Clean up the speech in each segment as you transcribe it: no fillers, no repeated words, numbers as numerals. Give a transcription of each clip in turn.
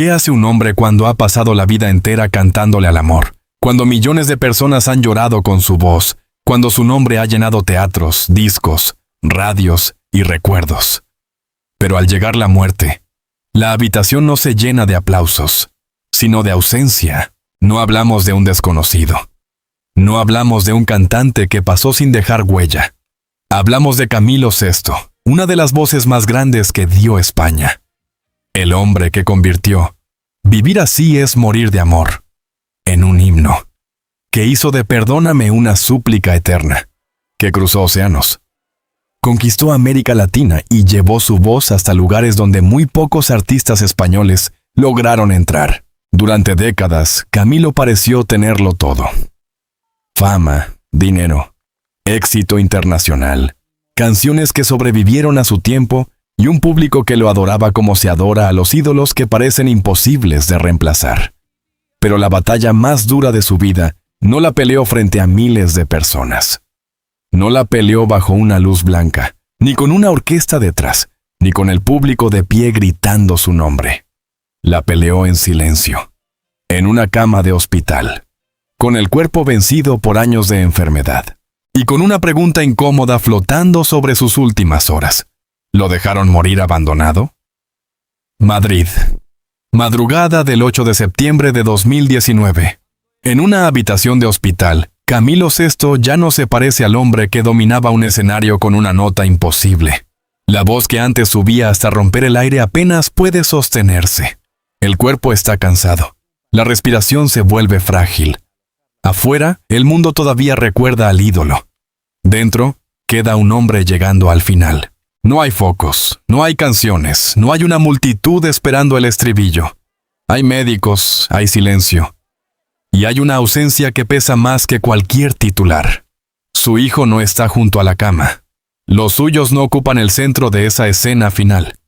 ¿Qué hace un hombre cuando ha pasado la vida entera cantándole al amor? Cuando millones de personas han llorado con su voz, cuando su nombre ha llenado teatros, discos, radios y recuerdos. Pero al llegar la muerte, la habitación no se llena de aplausos, sino de ausencia. No hablamos de un desconocido. No hablamos de un cantante que pasó sin dejar huella. Hablamos de Camilo VI, una de las voces más grandes que dio España. El hombre que convirtió "Vivir así es morir de amor" en un himno, que hizo de Perdóname una súplica eterna, que cruzó océanos, conquistó América Latina y llevó su voz hasta lugares donde muy pocos artistas españoles lograron entrar. Durante décadas, Camilo pareció tenerlo todo: fama, dinero, éxito internacional, canciones que sobrevivieron a su tiempo y un público que lo adoraba como se adora a los ídolos que parecen imposibles de reemplazar. Pero la batalla más dura de su vida no la peleó frente a miles de personas. No la peleó bajo una luz blanca, ni con una orquesta detrás, ni con el público de pie gritando su nombre. La peleó en silencio, en una cama de hospital, con el cuerpo vencido por años de enfermedad, y con una pregunta incómoda flotando sobre sus últimas horas. ¿Lo dejaron morir abandonado? Madrid. Madrugada del 8 de septiembre de 2019. En una habitación de hospital, Camilo VI ya no se parece al hombre que dominaba un escenario con una nota imposible. La voz que antes subía hasta romper el aire apenas puede sostenerse. El cuerpo está cansado. La respiración se vuelve frágil. Afuera, el mundo todavía recuerda al ídolo. Dentro, queda un hombre llegando al final. No hay focos, no hay canciones, no hay una multitud esperando el estribillo. Hay médicos, hay silencio. Y hay una ausencia que pesa más que cualquier titular. Su hijo no está junto a la cama. Los suyos no ocupan el centro de esa escena final.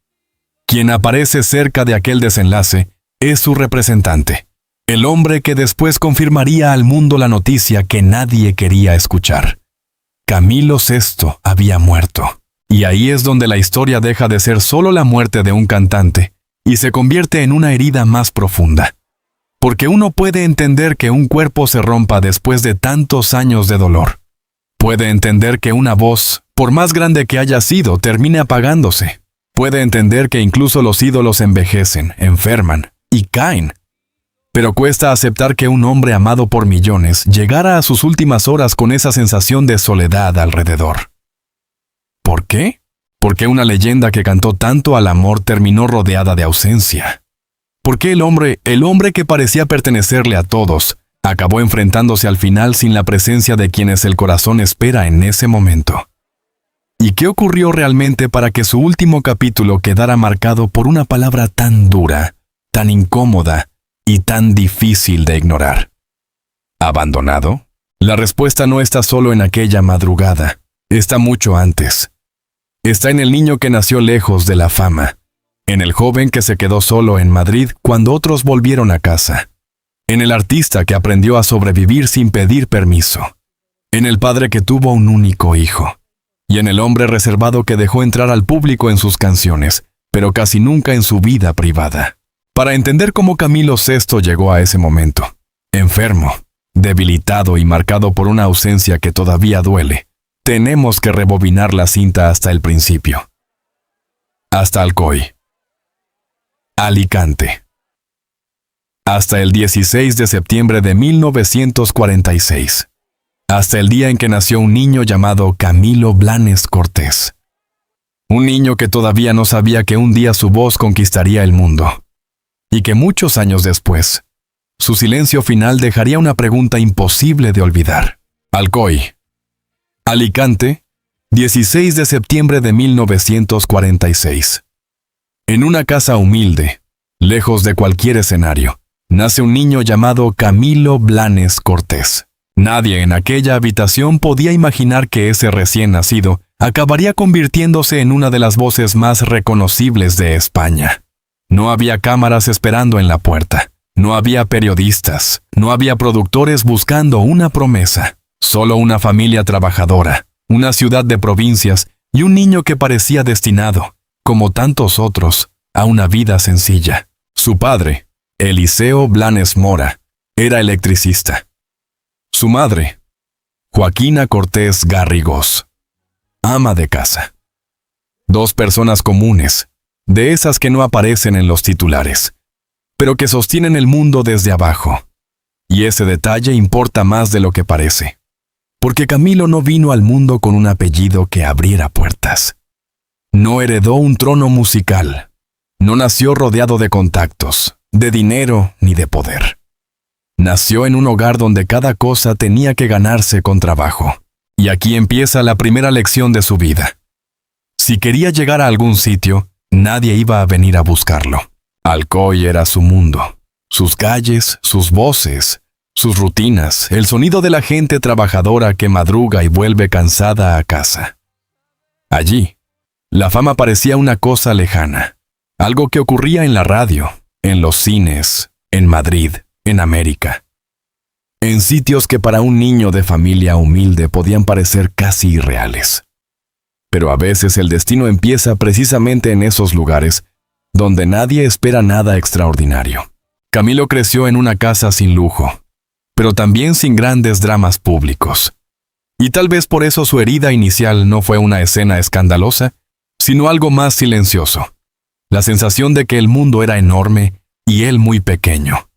Quien aparece cerca de aquel desenlace es su representante, el hombre que después confirmaría al mundo la noticia que nadie quería escuchar. Camilo VI había muerto. Y ahí es donde la historia deja de ser solo la muerte de un cantante y se convierte en una herida más profunda. Porque uno puede entender que un cuerpo se rompa después de tantos años de dolor. Puede entender que una voz, por más grande que haya sido, termine apagándose. Puede entender que incluso los ídolos envejecen, enferman y caen. Pero cuesta aceptar que un hombre amado por millones llegara a sus últimas horas con esa sensación de soledad alrededor. ¿Por qué? Porque una leyenda que cantó tanto al amor terminó rodeada de ausencia. ¿Por qué el hombre que parecía pertenecerle a todos, acabó enfrentándose al final sin la presencia de quienes el corazón espera en ese momento? ¿Y qué ocurrió realmente para que su último capítulo quedara marcado por una palabra tan dura, tan incómoda y tan difícil de ignorar? ¿Abandonado? La respuesta no está solo en aquella madrugada, está mucho antes. Está en el niño que nació lejos de la fama, en el joven que se quedó solo en Madrid cuando otros volvieron a casa, en el artista que aprendió a sobrevivir sin pedir permiso, en el padre que tuvo un único hijo, y en el hombre reservado que dejó entrar al público en sus canciones, pero casi nunca en su vida privada. Para entender cómo Camilo VI llegó a ese momento, enfermo, debilitado y marcado por una ausencia que todavía duele, tenemos que rebobinar la cinta hasta el principio. Hasta Alcoy. Alicante. Hasta el 16 de septiembre de 1946. Hasta el día en que nació un niño llamado Camilo Blanes Cortés. Un niño que todavía no sabía que un día su voz conquistaría el mundo. Y que muchos años después, su silencio final dejaría una pregunta imposible de olvidar. Alcoy. Alicante, 16 de septiembre de 1946. En una casa humilde, lejos de cualquier escenario, nace un niño llamado Camilo Blanes Cortés. Nadie en aquella habitación podía imaginar que ese recién nacido acabaría convirtiéndose en una de las voces más reconocibles de España. No había cámaras esperando en la puerta, no había periodistas, no había productores buscando una promesa. Solo una familia trabajadora, una ciudad de provincias y un niño que parecía destinado, como tantos otros, a una vida sencilla. Su padre, Eliseo Blanes Mora, era electricista. Su madre, Joaquina Cortés Garrigós, ama de casa. Dos personas comunes, de esas que no aparecen en los titulares, pero que sostienen el mundo desde abajo. Y ese detalle importa más de lo que parece, porque Camilo no vino al mundo con un apellido que abriera puertas. No heredó un trono musical. No nació rodeado de contactos, de dinero ni de poder. Nació en un hogar donde cada cosa tenía que ganarse con trabajo. Y aquí empieza la primera lección de su vida. Si quería llegar a algún sitio, nadie iba a venir a buscarlo. Alcoy era su mundo, sus calles, sus voces, sus rutinas, el sonido de la gente trabajadora que madruga y vuelve cansada a casa. Allí, la fama parecía una cosa lejana, algo que ocurría en la radio, en los cines, en Madrid, en América. En sitios que para un niño de familia humilde podían parecer casi irreales. Pero a veces el destino empieza precisamente en esos lugares donde nadie espera nada extraordinario. Camilo creció en una casa sin lujo, pero también sin grandes dramas públicos. Y tal vez por eso su herida inicial no fue una escena escandalosa, sino algo más silencioso. La sensación de que el mundo era enorme y él muy pequeño.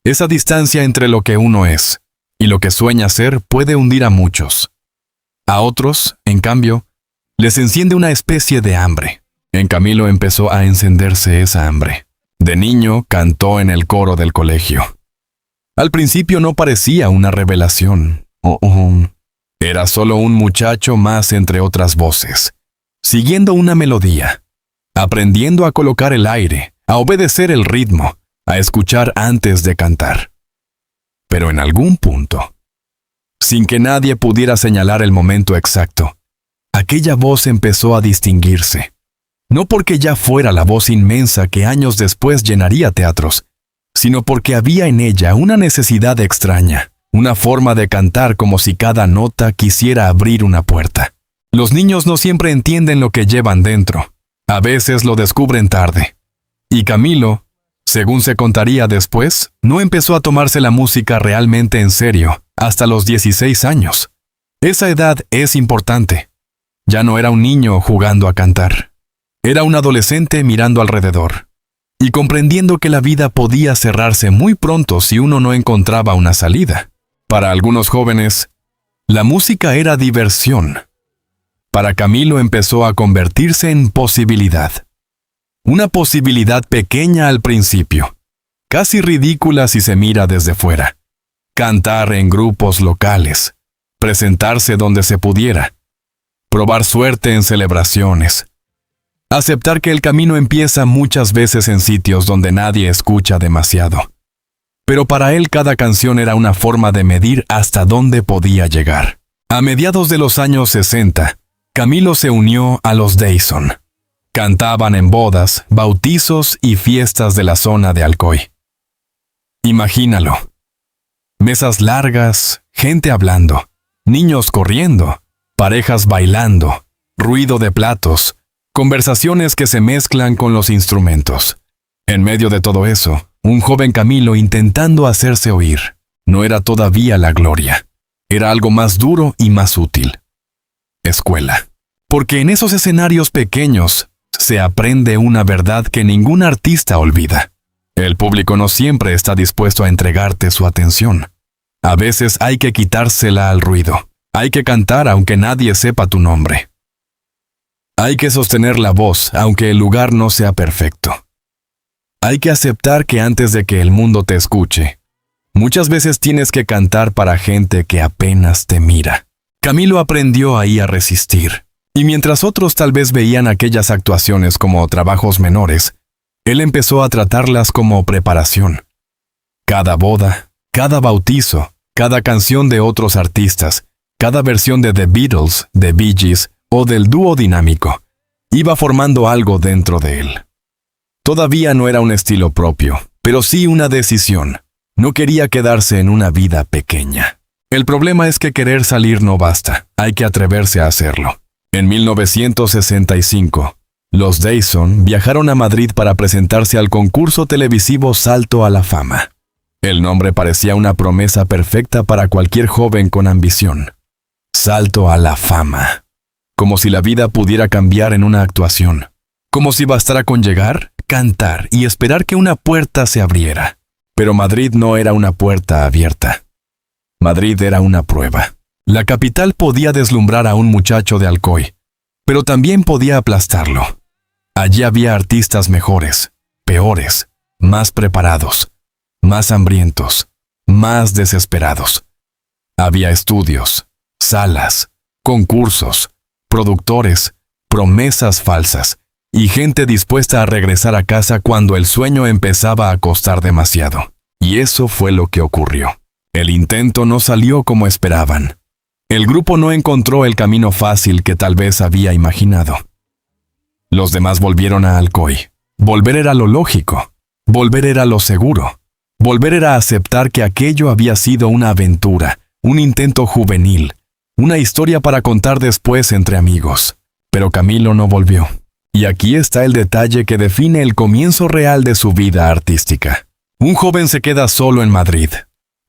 Esa distancia entre lo que uno es y lo que sueña ser puede hundir a muchos. A otros, en cambio, les enciende una especie de hambre. En Camilo empezó a encenderse esa hambre. De niño cantó en el coro del colegio. Al principio no parecía una revelación. Era solo un muchacho más entre otras voces, siguiendo una melodía, aprendiendo a colocar el aire, a obedecer el ritmo, a escuchar antes de cantar. Pero en algún punto, sin que nadie pudiera señalar el momento exacto, aquella voz empezó a distinguirse. No porque ya fuera la voz inmensa que años después llenaría teatros, sino porque había en ella una necesidad extraña, una forma de cantar como si cada nota quisiera abrir una puerta. Los niños no siempre entienden lo que llevan dentro. A veces lo descubren tarde. Y Camilo, según se contaría después, no empezó a tomarse la música realmente en serio hasta los 16 años. Esa edad es importante. Ya no era un niño jugando a cantar. Era un adolescente mirando alrededor y comprendiendo que la vida podía cerrarse muy pronto si uno no encontraba una salida. Para algunos jóvenes, la música era diversión. Para Camilo empezó a convertirse en posibilidad. Una posibilidad pequeña al principio, casi ridícula si se mira desde fuera. Cantar en grupos locales, presentarse donde se pudiera, probar suerte en celebraciones. Aceptar que el camino empieza muchas veces en sitios donde nadie escucha demasiado. Pero para él cada canción era una forma de medir hasta dónde podía llegar. A mediados de los años 60, Camilo se unió a los Dayson. Cantaban en bodas, bautizos y fiestas de la zona de Alcoy. Imagínalo. Mesas largas, gente hablando, niños corriendo, parejas bailando, ruido de platos, conversaciones que se mezclan con los instrumentos. En medio de todo eso, un joven Camilo intentando hacerse oír. No era todavía la gloria. Era algo más duro y más útil. Escuela. Porque en esos escenarios pequeños se aprende una verdad que ningún artista olvida. El público no siempre está dispuesto a entregarte su atención. A veces hay que quitársela al ruido. Hay que cantar aunque nadie sepa tu nombre. Hay que sostener la voz aunque el lugar no sea perfecto. Hay que aceptar que antes de que el mundo te escuche, muchas veces tienes que cantar para gente que apenas te mira. Camilo aprendió ahí a resistir. Y mientras otros tal vez veían aquellas actuaciones como trabajos menores, él empezó a tratarlas como preparación. Cada boda, cada bautizo, cada canción de otros artistas, cada versión de The Beatles, de Bee Gees o del dúo dinámico, iba formando algo dentro de él. Todavía no era un estilo propio, pero sí una decisión. No quería quedarse en una vida pequeña. El problema es que querer salir no basta, hay que atreverse a hacerlo. En 1965, Los Dayson viajaron a Madrid para presentarse al concurso televisivo Salto a la Fama. El nombre parecía una promesa perfecta para cualquier joven con ambición. Salto a la Fama. Como si la vida pudiera cambiar en una actuación. Como si bastara con llegar, cantar y esperar que una puerta se abriera. Pero Madrid no era una puerta abierta. Madrid era una prueba. La capital podía deslumbrar a un muchacho de Alcoy, pero también podía aplastarlo. Allí había artistas mejores, peores, más preparados, más hambrientos, más desesperados. Había estudios, salas, concursos, productores, promesas falsas y gente dispuesta a regresar a casa cuando el sueño empezaba a costar demasiado. Y eso fue lo que ocurrió. El intento no salió como esperaban. El grupo no encontró el camino fácil que tal vez había imaginado. Los demás volvieron a Alcoy. Volver era lo lógico. Volver era lo seguro. Volver era aceptar que aquello había sido una aventura, un intento juvenil, una historia para contar después entre amigos. Pero Camilo no volvió. Y aquí está el detalle que define el comienzo real de su vida artística. Un joven se queda solo en Madrid,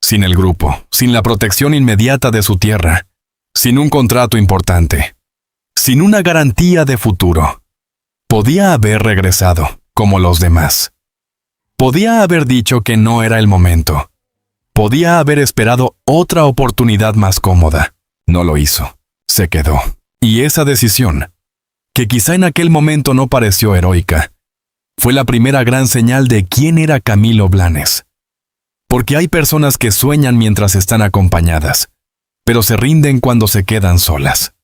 sin el grupo, sin la protección inmediata de su tierra, sin un contrato importante, sin una garantía de futuro. Podía haber regresado, como los demás. Podía haber dicho que no era el momento. Podía haber esperado otra oportunidad más cómoda. No lo hizo. Se quedó. Y esa decisión, que quizá en aquel momento no pareció heroica, fue la primera gran señal de quién era Camilo Blanes. Porque hay personas que sueñan mientras están acompañadas, pero se rinden cuando se quedan solas.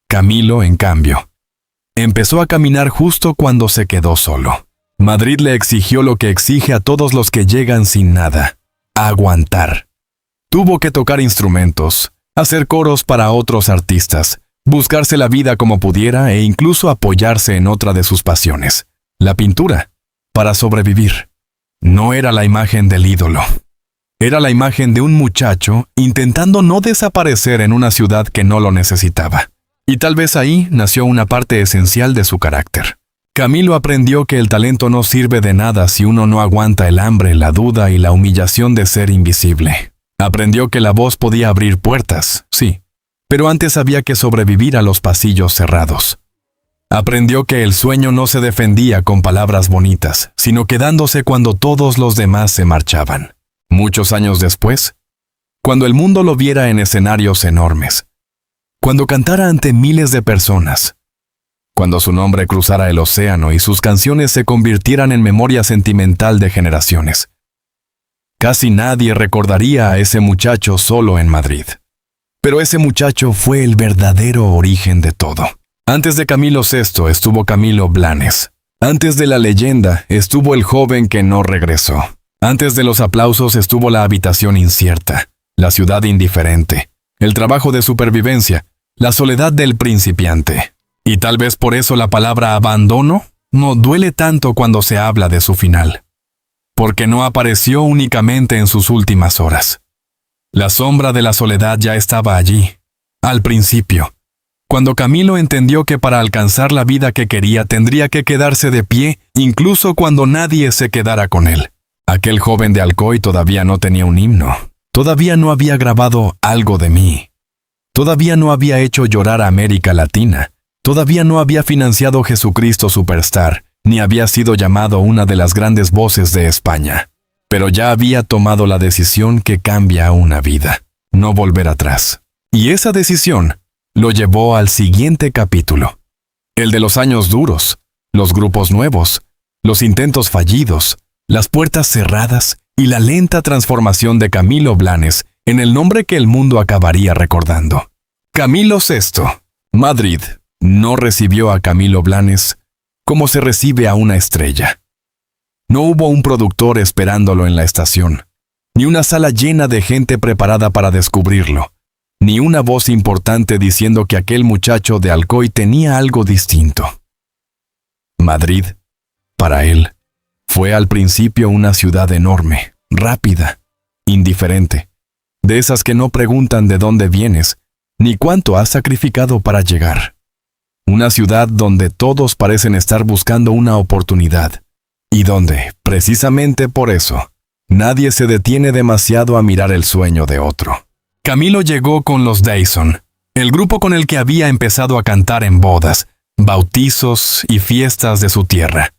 Camilo, en cambio, empezó a caminar justo cuando se quedó solo. Madrid le exigió lo que exige a todos los que llegan sin nada: aguantar. Tuvo que tocar instrumentos, hacer coros para otros artistas, buscarse la vida como pudiera e incluso apoyarse en otra de sus pasiones, la pintura, para sobrevivir. No era la imagen del ídolo. Era la imagen de un muchacho intentando no desaparecer en una ciudad que no lo necesitaba. Y tal vez ahí nació una parte esencial de su carácter. Camilo aprendió que el talento no sirve de nada si uno no aguanta el hambre, la duda y la humillación de ser invisible. Aprendió que la voz podía abrir puertas, sí, pero antes había que sobrevivir a los pasillos cerrados. Aprendió que el sueño no se defendía con palabras bonitas, sino quedándose cuando todos los demás se marchaban. Muchos años después, cuando el mundo lo viera en escenarios enormes, cuando cantara ante miles de personas, cuando su nombre cruzara el océano y sus canciones se convirtieran en memoria sentimental de generaciones, casi nadie recordaría a ese muchacho solo en Madrid. Pero ese muchacho fue el verdadero origen de todo. Antes de Camilo VI estuvo Camilo Blanes. Antes de la leyenda estuvo el joven que no regresó. Antes de los aplausos estuvo la habitación incierta, la ciudad indiferente, el trabajo de supervivencia, la soledad del principiante. Y tal vez por eso la palabra abandono no duele tanto cuando se habla de su final. Porque no apareció únicamente en sus últimas horas. La sombra de la soledad ya estaba allí, al principio, cuando Camilo entendió que para alcanzar la vida que quería tendría que quedarse de pie, incluso cuando nadie se quedara con él. Aquel joven de Alcoy todavía no tenía un himno, todavía no había grabado Algo de mí, todavía no había hecho llorar a América Latina, todavía no había financiado Jesucristo Superstar, ni había sido llamado una de las grandes voces de España. Pero ya había tomado la decisión que cambia una vida, no volver atrás. Y esa decisión lo llevó al siguiente capítulo, el de los años duros, los grupos nuevos, los intentos fallidos, las puertas cerradas y la lenta transformación de Camilo Blanes en el nombre que el mundo acabaría recordando. Camilo VI, Madrid, no recibió a Camilo Blanes como se recibe a una estrella. No hubo un productor esperándolo en la estación, ni una sala llena de gente preparada para descubrirlo, ni una voz importante diciendo que aquel muchacho de Alcoy tenía algo distinto. Madrid, para él, fue al principio una ciudad enorme, rápida, indiferente, de esas que no preguntan de dónde vienes, ni cuánto has sacrificado para llegar. Una ciudad donde todos parecen estar buscando una oportunidad, y donde, precisamente por eso, nadie se detiene demasiado a mirar el sueño de otro. Camilo llegó con los Dayson, el grupo con el que había empezado a cantar en bodas, bautizos y fiestas de su tierra.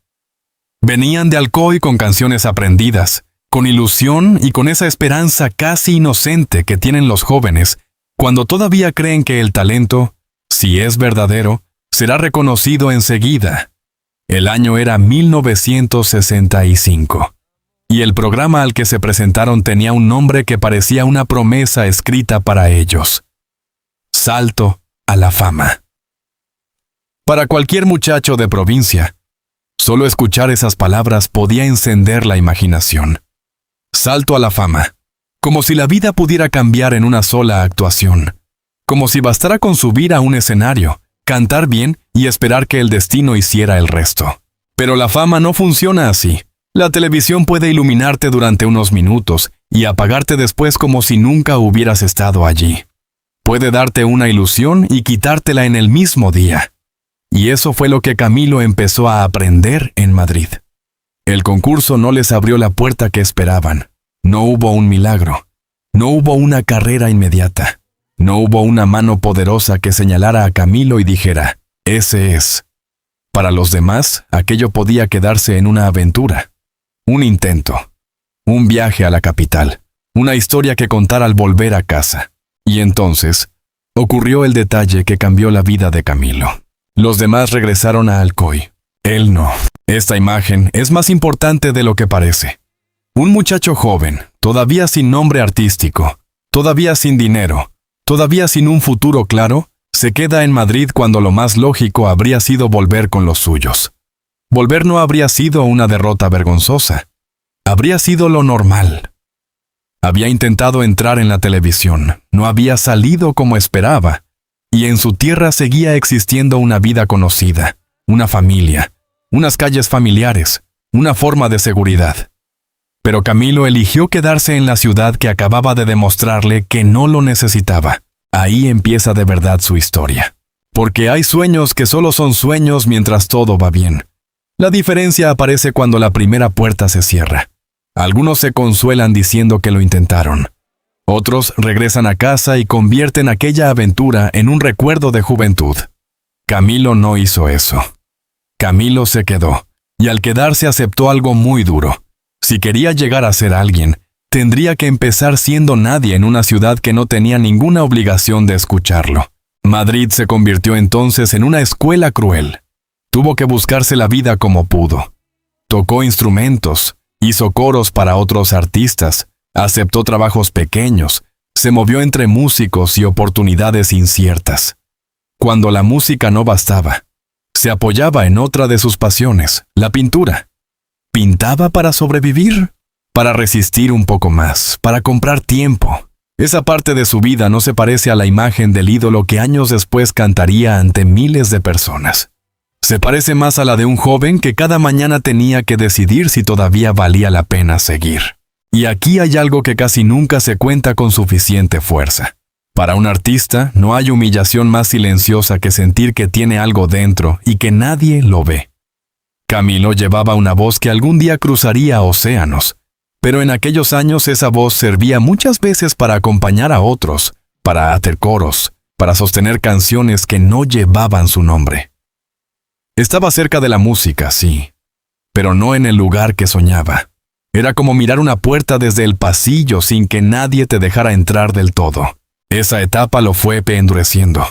Venían de Alcoy con canciones aprendidas, con ilusión y con esa esperanza casi inocente que tienen los jóvenes cuando todavía creen que el talento, si es verdadero, será reconocido enseguida. El año era 1965, y el programa al que se presentaron tenía un nombre que parecía una promesa escrita para ellos: Salto a la fama. Para cualquier muchacho de provincia, solo escuchar esas palabras podía encender la imaginación. Salto a la fama, como si la vida pudiera cambiar en una sola actuación, como si bastara con subir a un escenario, cantar bien y esperar que el destino hiciera el resto. Pero la fama no funciona así. La televisión puede iluminarte durante unos minutos y apagarte después como si nunca hubieras estado allí. Puede darte una ilusión y quitártela en el mismo día. Y eso fue lo que Camilo empezó a aprender en Madrid. El concurso no les abrió la puerta que esperaban. No hubo un milagro. No hubo una carrera inmediata. No hubo una mano poderosa que señalara a Camilo y dijera: ese es. Para los demás, aquello podía quedarse en una aventura, un intento, un viaje a la capital, una historia que contar al volver a casa. Y entonces, ocurrió el detalle que cambió la vida de Camilo. Los demás regresaron a Alcoy. Él no. Esta imagen es más importante de lo que parece. Un muchacho joven, todavía sin nombre artístico, todavía sin dinero, todavía sin un futuro claro, se queda en Madrid cuando lo más lógico habría sido volver con los suyos. Volver no habría sido una derrota vergonzosa. Habría sido lo normal. Había intentado entrar en la televisión, no había salido como esperaba, y en su tierra seguía existiendo una vida conocida, una familia, unas calles familiares, una forma de seguridad. Pero Camilo eligió quedarse en la ciudad que acababa de demostrarle que no lo necesitaba. Ahí empieza de verdad su historia. Porque hay sueños que solo son sueños mientras todo va bien. La diferencia aparece cuando la primera puerta se cierra. Algunos se consuelan diciendo que lo intentaron. Otros regresan a casa y convierten aquella aventura en un recuerdo de juventud. Camilo no hizo eso. Camilo se quedó, y al quedarse aceptó algo muy duro. Si quería llegar a ser alguien, tendría que empezar siendo nadie en una ciudad que no tenía ninguna obligación de escucharlo. Madrid se convirtió entonces en una escuela cruel. Tuvo que buscarse la vida como pudo. Tocó instrumentos, hizo coros para otros artistas, aceptó trabajos pequeños, se movió entre músicos y oportunidades inciertas. Cuando la música no bastaba, se apoyaba en otra de sus pasiones, la pintura. ¿Pintaba para sobrevivir? Para resistir un poco más, para comprar tiempo. Esa parte de su vida no se parece a la imagen del ídolo que años después cantaría ante miles de personas. Se parece más a la de un joven que cada mañana tenía que decidir si todavía valía la pena seguir. Y aquí hay algo que casi nunca se cuenta con suficiente fuerza. Para un artista no hay humillación más silenciosa que sentir que tiene algo dentro y que nadie lo ve. Camilo llevaba una voz que algún día cruzaría océanos. Pero en aquellos años esa voz servía muchas veces para acompañar a otros, para hacer coros, para sostener canciones que no llevaban su nombre. Estaba cerca de la música, sí, pero no en el lugar que soñaba. Era como mirar una puerta desde el pasillo sin que nadie te dejara entrar del todo. Esa etapa lo fue endureciendo.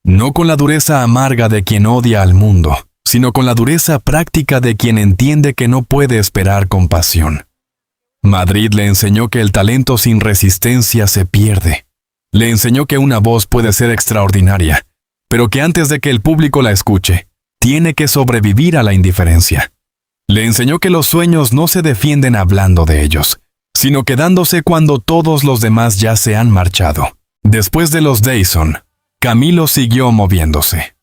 No con la dureza amarga de quien odia al mundo, sino con la dureza práctica de quien entiende que no puede esperar compasión. Madrid le enseñó que el talento sin resistencia se pierde. Le enseñó que una voz puede ser extraordinaria, pero que antes de que el público la escuche, tiene que sobrevivir a la indiferencia. Le enseñó que los sueños no se defienden hablando de ellos, sino quedándose cuando todos los demás ya se han marchado. Después de los Dayson, Camilo siguió moviéndose.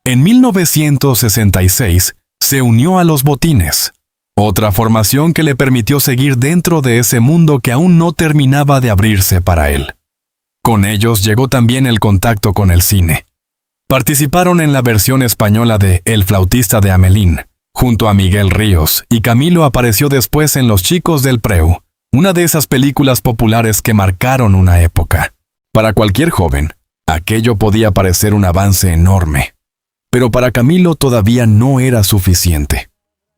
En 1966 se unió a Los Botines, otra formación que le permitió seguir dentro de ese mundo que aún no terminaba de abrirse para él. Con ellos llegó también el contacto con el cine. Participaron en la versión española de El flautista de Hamelín, junto a Miguel Ríos, y Camilo apareció después en Los chicos del Preu, una de esas películas populares que marcaron una época. Para cualquier joven, aquello podía parecer un avance enorme. Pero para Camilo todavía no era suficiente.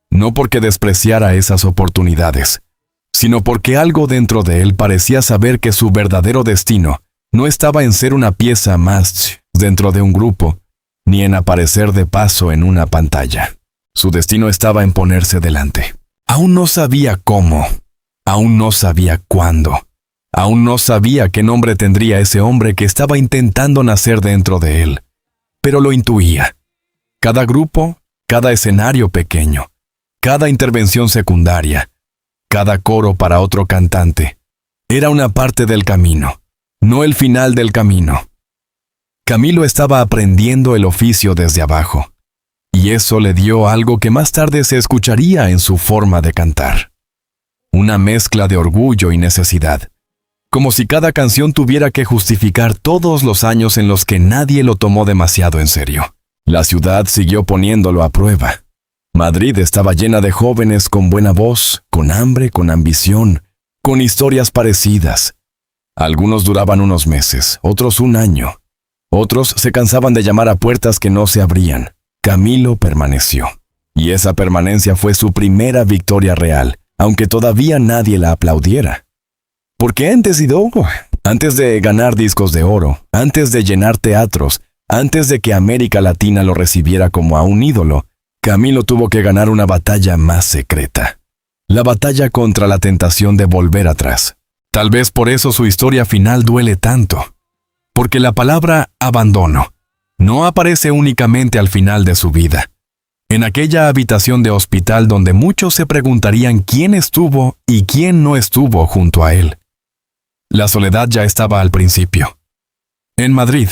No porque despreciara esas oportunidades, sino porque algo dentro de él parecía saber que su verdadero destino no estaba en ser una pieza más dentro de un grupo, ni en aparecer de paso en una pantalla. Su destino estaba en ponerse delante. Aún no sabía cómo, aún no sabía cuándo, aún no sabía qué nombre tendría ese hombre que estaba intentando nacer dentro de él, pero lo intuía. Cada grupo, cada escenario pequeño, cada intervención secundaria, cada coro para otro cantante, era una parte del camino, no el final del camino. Camilo estaba aprendiendo el oficio desde abajo, y eso le dio algo que más tarde se escucharía en su forma de cantar. Una mezcla de orgullo y necesidad, como si cada canción tuviera que justificar todos los años en los que nadie lo tomó demasiado en serio. La ciudad siguió poniéndolo a prueba. Madrid estaba llena de jóvenes con buena voz, con hambre, con ambición, con historias parecidas. Algunos duraban unos meses, otros un año. Otros se cansaban de llamar a puertas que no se abrían. Camilo permaneció. Y esa permanencia fue su primera victoria real, aunque todavía nadie la aplaudiera. Porque antes de ganar discos de oro, antes de llenar teatros, antes de que América Latina lo recibiera como a un ídolo, Camilo tuvo que ganar una batalla más secreta. La batalla contra la tentación de volver atrás. Tal vez por eso su historia final duele tanto. Porque la palabra abandono no aparece únicamente al final de su vida. En aquella habitación de hospital donde muchos se preguntarían quién estuvo y quién no estuvo junto a él. La soledad ya estaba al principio. En Madrid,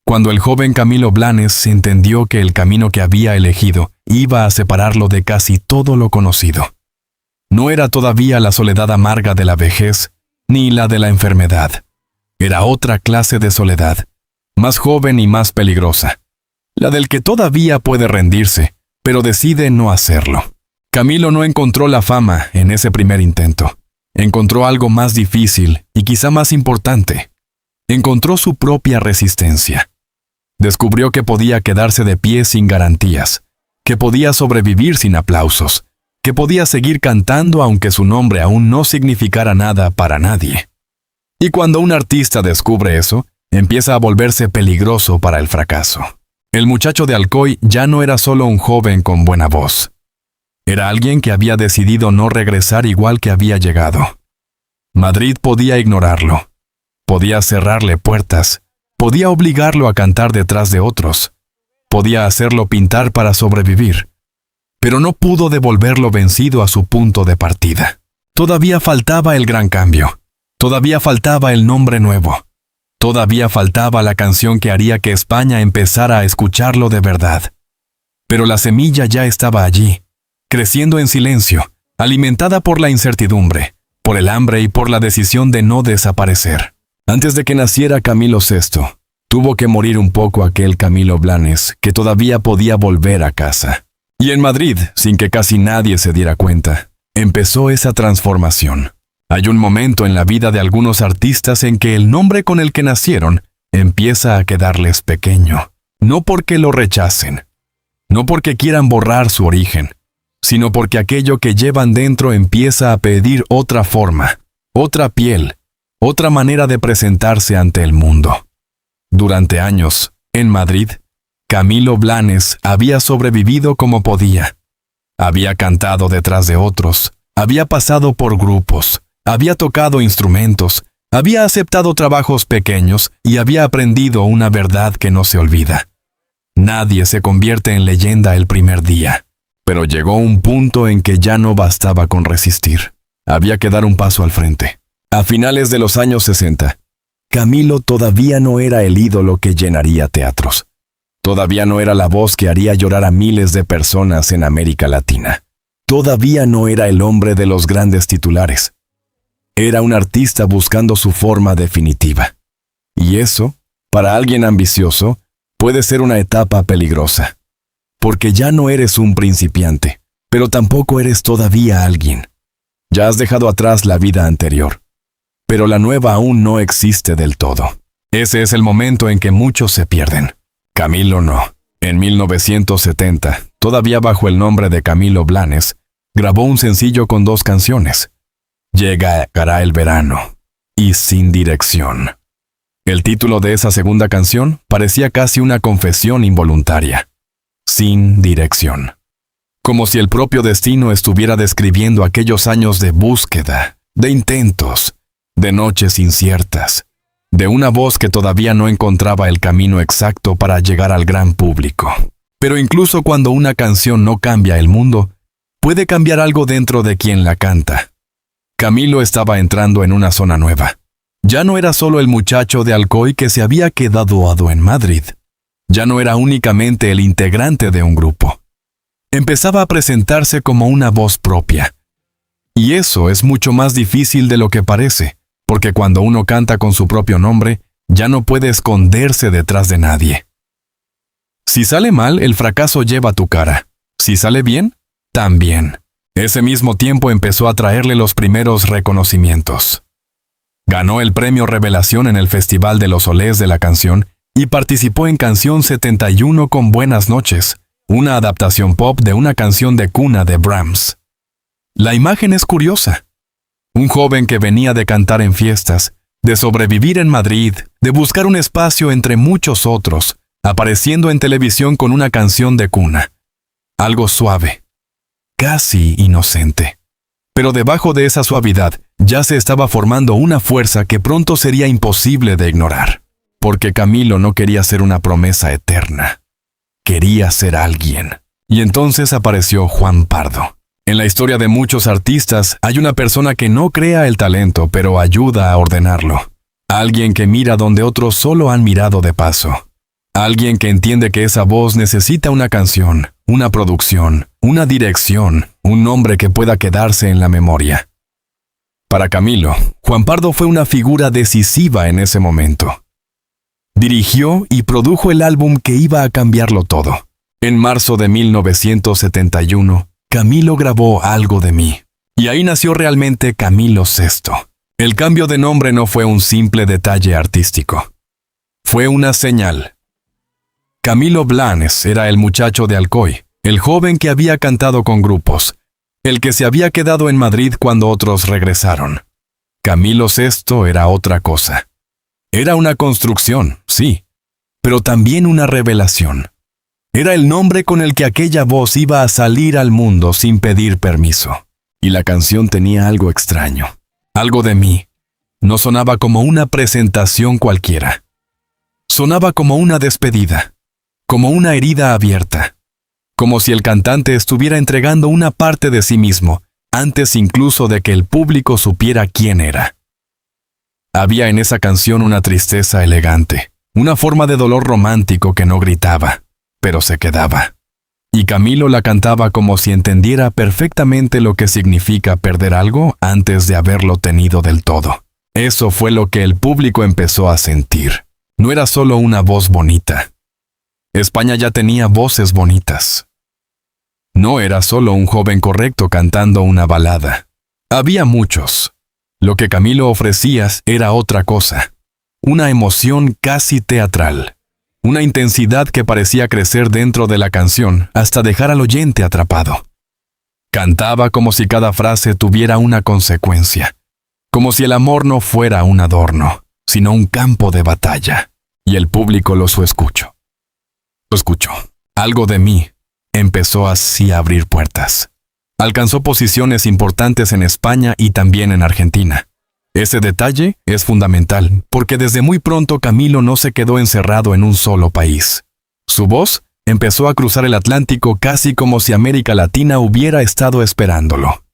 cuando el joven Camilo Blanes entendió que el camino que había elegido iba a separarlo de casi todo lo conocido. No era todavía la soledad amarga de la vejez, ni la de la enfermedad. Era otra clase de soledad, más joven y más peligrosa. La del que todavía puede rendirse, pero decide no hacerlo. Camilo no encontró la fama en ese primer intento. Encontró algo más difícil y quizá más importante. Encontró su propia resistencia. Descubrió que podía quedarse de pie sin garantías, que podía sobrevivir sin aplausos, que podía seguir cantando aunque su nombre aún no significara nada para nadie. Y cuando un artista descubre eso, empieza a volverse peligroso para el fracaso. El muchacho de Alcoy ya no era solo un joven con buena voz. Era alguien que había decidido no regresar igual que había llegado. Madrid podía ignorarlo. Podía cerrarle puertas. Podía obligarlo a cantar detrás de otros. Podía hacerlo pintar para sobrevivir. Pero no pudo devolverlo vencido a su punto de partida. Todavía faltaba el gran cambio. Todavía faltaba el nombre nuevo. Todavía faltaba la canción que haría que España empezara a escucharlo de verdad. Pero la semilla ya estaba allí, creciendo en silencio, alimentada por la incertidumbre, por el hambre y por la decisión de no desaparecer. Antes de que naciera Camilo VI, tuvo que morir un poco aquel Camilo Blanes que todavía podía volver a casa. Y en Madrid, sin que casi nadie se diera cuenta, empezó esa transformación. Hay un momento en la vida de algunos artistas en que el nombre con el que nacieron empieza a quedarles pequeño. No porque lo rechacen, no porque quieran borrar su origen, sino porque aquello que llevan dentro empieza a pedir otra forma, otra piel, otra manera de presentarse ante el mundo. Durante años, en Madrid, Camilo Blanes había sobrevivido como podía. Había cantado detrás de otros, había pasado por grupos, había tocado instrumentos, había aceptado trabajos pequeños y había aprendido una verdad que no se olvida. Nadie se convierte en leyenda el primer día. Pero llegó un punto en que ya no bastaba con resistir. Había que dar un paso al frente. A finales de los años 60, Camilo todavía no era el ídolo que llenaría teatros. Todavía no era la voz que haría llorar a miles de personas en América Latina. Todavía no era el hombre de los grandes titulares. Era un artista buscando su forma definitiva. Y eso, para alguien ambicioso, puede ser una etapa peligrosa, porque ya no eres un principiante, pero tampoco eres todavía alguien. Ya has dejado atrás la vida anterior, pero la nueva aún no existe del todo. Ese es el momento en que muchos se pierden. Camilo no. En 1970, todavía bajo el nombre de Camilo Blanes, grabó un sencillo con 2 canciones. Llegará el verano y Sin dirección. El título de esa segunda canción parecía casi una confesión involuntaria. Sin dirección. Como si el propio destino estuviera describiendo aquellos años de búsqueda, de intentos, de noches inciertas, de una voz que todavía no encontraba el camino exacto para llegar al gran público. Pero incluso cuando una canción no cambia el mundo, puede cambiar algo dentro de quien la canta. Camilo estaba entrando en una zona nueva. Ya no era solo el muchacho de Alcoy que se había quedado en Madrid. Ya no era únicamente el integrante de un grupo. Empezaba a presentarse como una voz propia. Y eso es mucho más difícil de lo que parece, porque cuando uno canta con su propio nombre, ya no puede esconderse detrás de nadie. Si sale mal, el fracaso lleva tu cara. Si sale bien, también. Ese mismo tiempo empezó a traerle los primeros reconocimientos. Ganó el premio Revelación en el Festival de los Olés de la Canción y participó en Canción 71 con Buenas noches, una adaptación pop de una canción de cuna de Brahms. La imagen es curiosa. Un joven que venía de cantar en fiestas, de sobrevivir en Madrid, de buscar un espacio entre muchos otros, apareciendo en televisión con una canción de cuna. Algo suave, casi inocente. Pero debajo de esa suavidad ya se estaba formando una fuerza que pronto sería imposible de ignorar, porque Camilo no quería ser una promesa eterna. Quería ser alguien. Y entonces apareció Juan Pardo. En la historia de muchos artistas hay una persona que no crea el talento, pero ayuda a ordenarlo. Alguien que mira donde otros solo han mirado de paso. Alguien que entiende que esa voz necesita una canción, una producción, una dirección, un nombre que pueda quedarse en la memoria. Para Camilo, Juan Pardo fue una figura decisiva en ese momento. Dirigió y produjo el álbum que iba a cambiarlo todo. En marzo de 1971, Camilo grabó Algo de mí. Y ahí nació realmente Camilo VI. El cambio de nombre no fue un simple detalle artístico. Fue una señal. Camilo Blanes era el muchacho de Alcoy, el joven que había cantado con grupos, el que se había quedado en Madrid cuando otros regresaron. Camilo VI era otra cosa. Era una construcción, sí, pero también una revelación. Era el nombre con el que aquella voz iba a salir al mundo sin pedir permiso. Y la canción tenía algo extraño. Algo de mí. No sonaba como una presentación cualquiera. Sonaba como una despedida. Como una herida abierta, como si el cantante estuviera entregando una parte de sí mismo, antes incluso de que el público supiera quién era. Había en esa canción una tristeza elegante, una forma de dolor romántico que no gritaba, pero se quedaba. Y Camilo la cantaba como si entendiera perfectamente lo que significa perder algo antes de haberlo tenido del todo. Eso fue lo que el público empezó a sentir. No era solo una voz bonita. España ya tenía voces bonitas. No era solo un joven correcto cantando una balada. Había muchos. Lo que Camilo ofrecía era otra cosa. Una emoción casi teatral. Una intensidad que parecía crecer dentro de la canción hasta dejar al oyente atrapado. Cantaba como si cada frase tuviera una consecuencia. Como si el amor no fuera un adorno, sino un campo de batalla. Y el público lo escuchó. Algo de mí empezó así a abrir puertas. Alcanzó posiciones importantes en España y también en Argentina. Ese detalle es fundamental, porque desde muy pronto Camilo no se quedó encerrado en un solo país. Su voz empezó a cruzar el Atlántico casi como si América Latina hubiera estado esperándolo.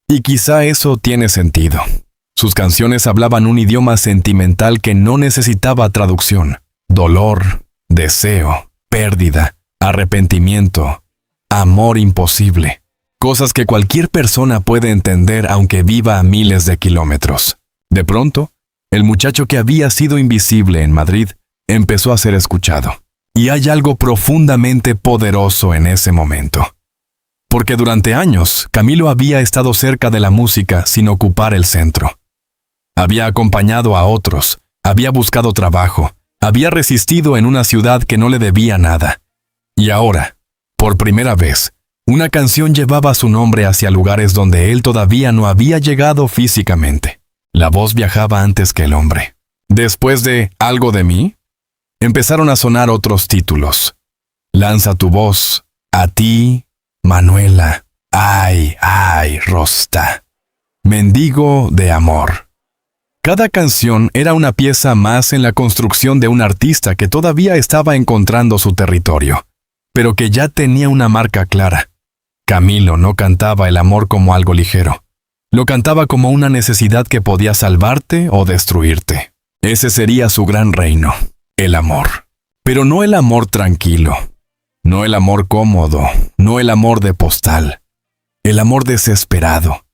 Y quizá eso tiene sentido. Sus canciones hablaban un idioma sentimental que no necesitaba traducción. Dolor, deseo, pérdida, arrepentimiento, amor imposible. Cosas que cualquier persona puede entender aunque viva a miles de kilómetros. De pronto, el muchacho que había sido invisible en Madrid empezó a ser escuchado. Y hay algo profundamente poderoso en ese momento. Porque durante años, Camilo había estado cerca de la música sin ocupar el centro. Había acompañado a otros, había buscado trabajo, había resistido en una ciudad que no le debía nada. Y ahora, por primera vez, una canción llevaba su nombre hacia lugares donde él todavía no había llegado físicamente. La voz viajaba antes que el hombre. Después de ¿Algo de mí?, empezaron a sonar otros títulos. Lanza tu voz, A ti, Manuela, Ay, ay, Rosta, Mendigo de amor. Cada canción era una pieza más en la construcción de un artista que todavía estaba encontrando su territorio, pero que ya tenía una marca clara. Camilo no cantaba el amor como algo ligero. Lo cantaba como una necesidad que podía salvarte o destruirte. Ese sería su gran reino, el amor. Pero no el amor tranquilo, no el amor cómodo, no el amor de postal. El amor desesperado,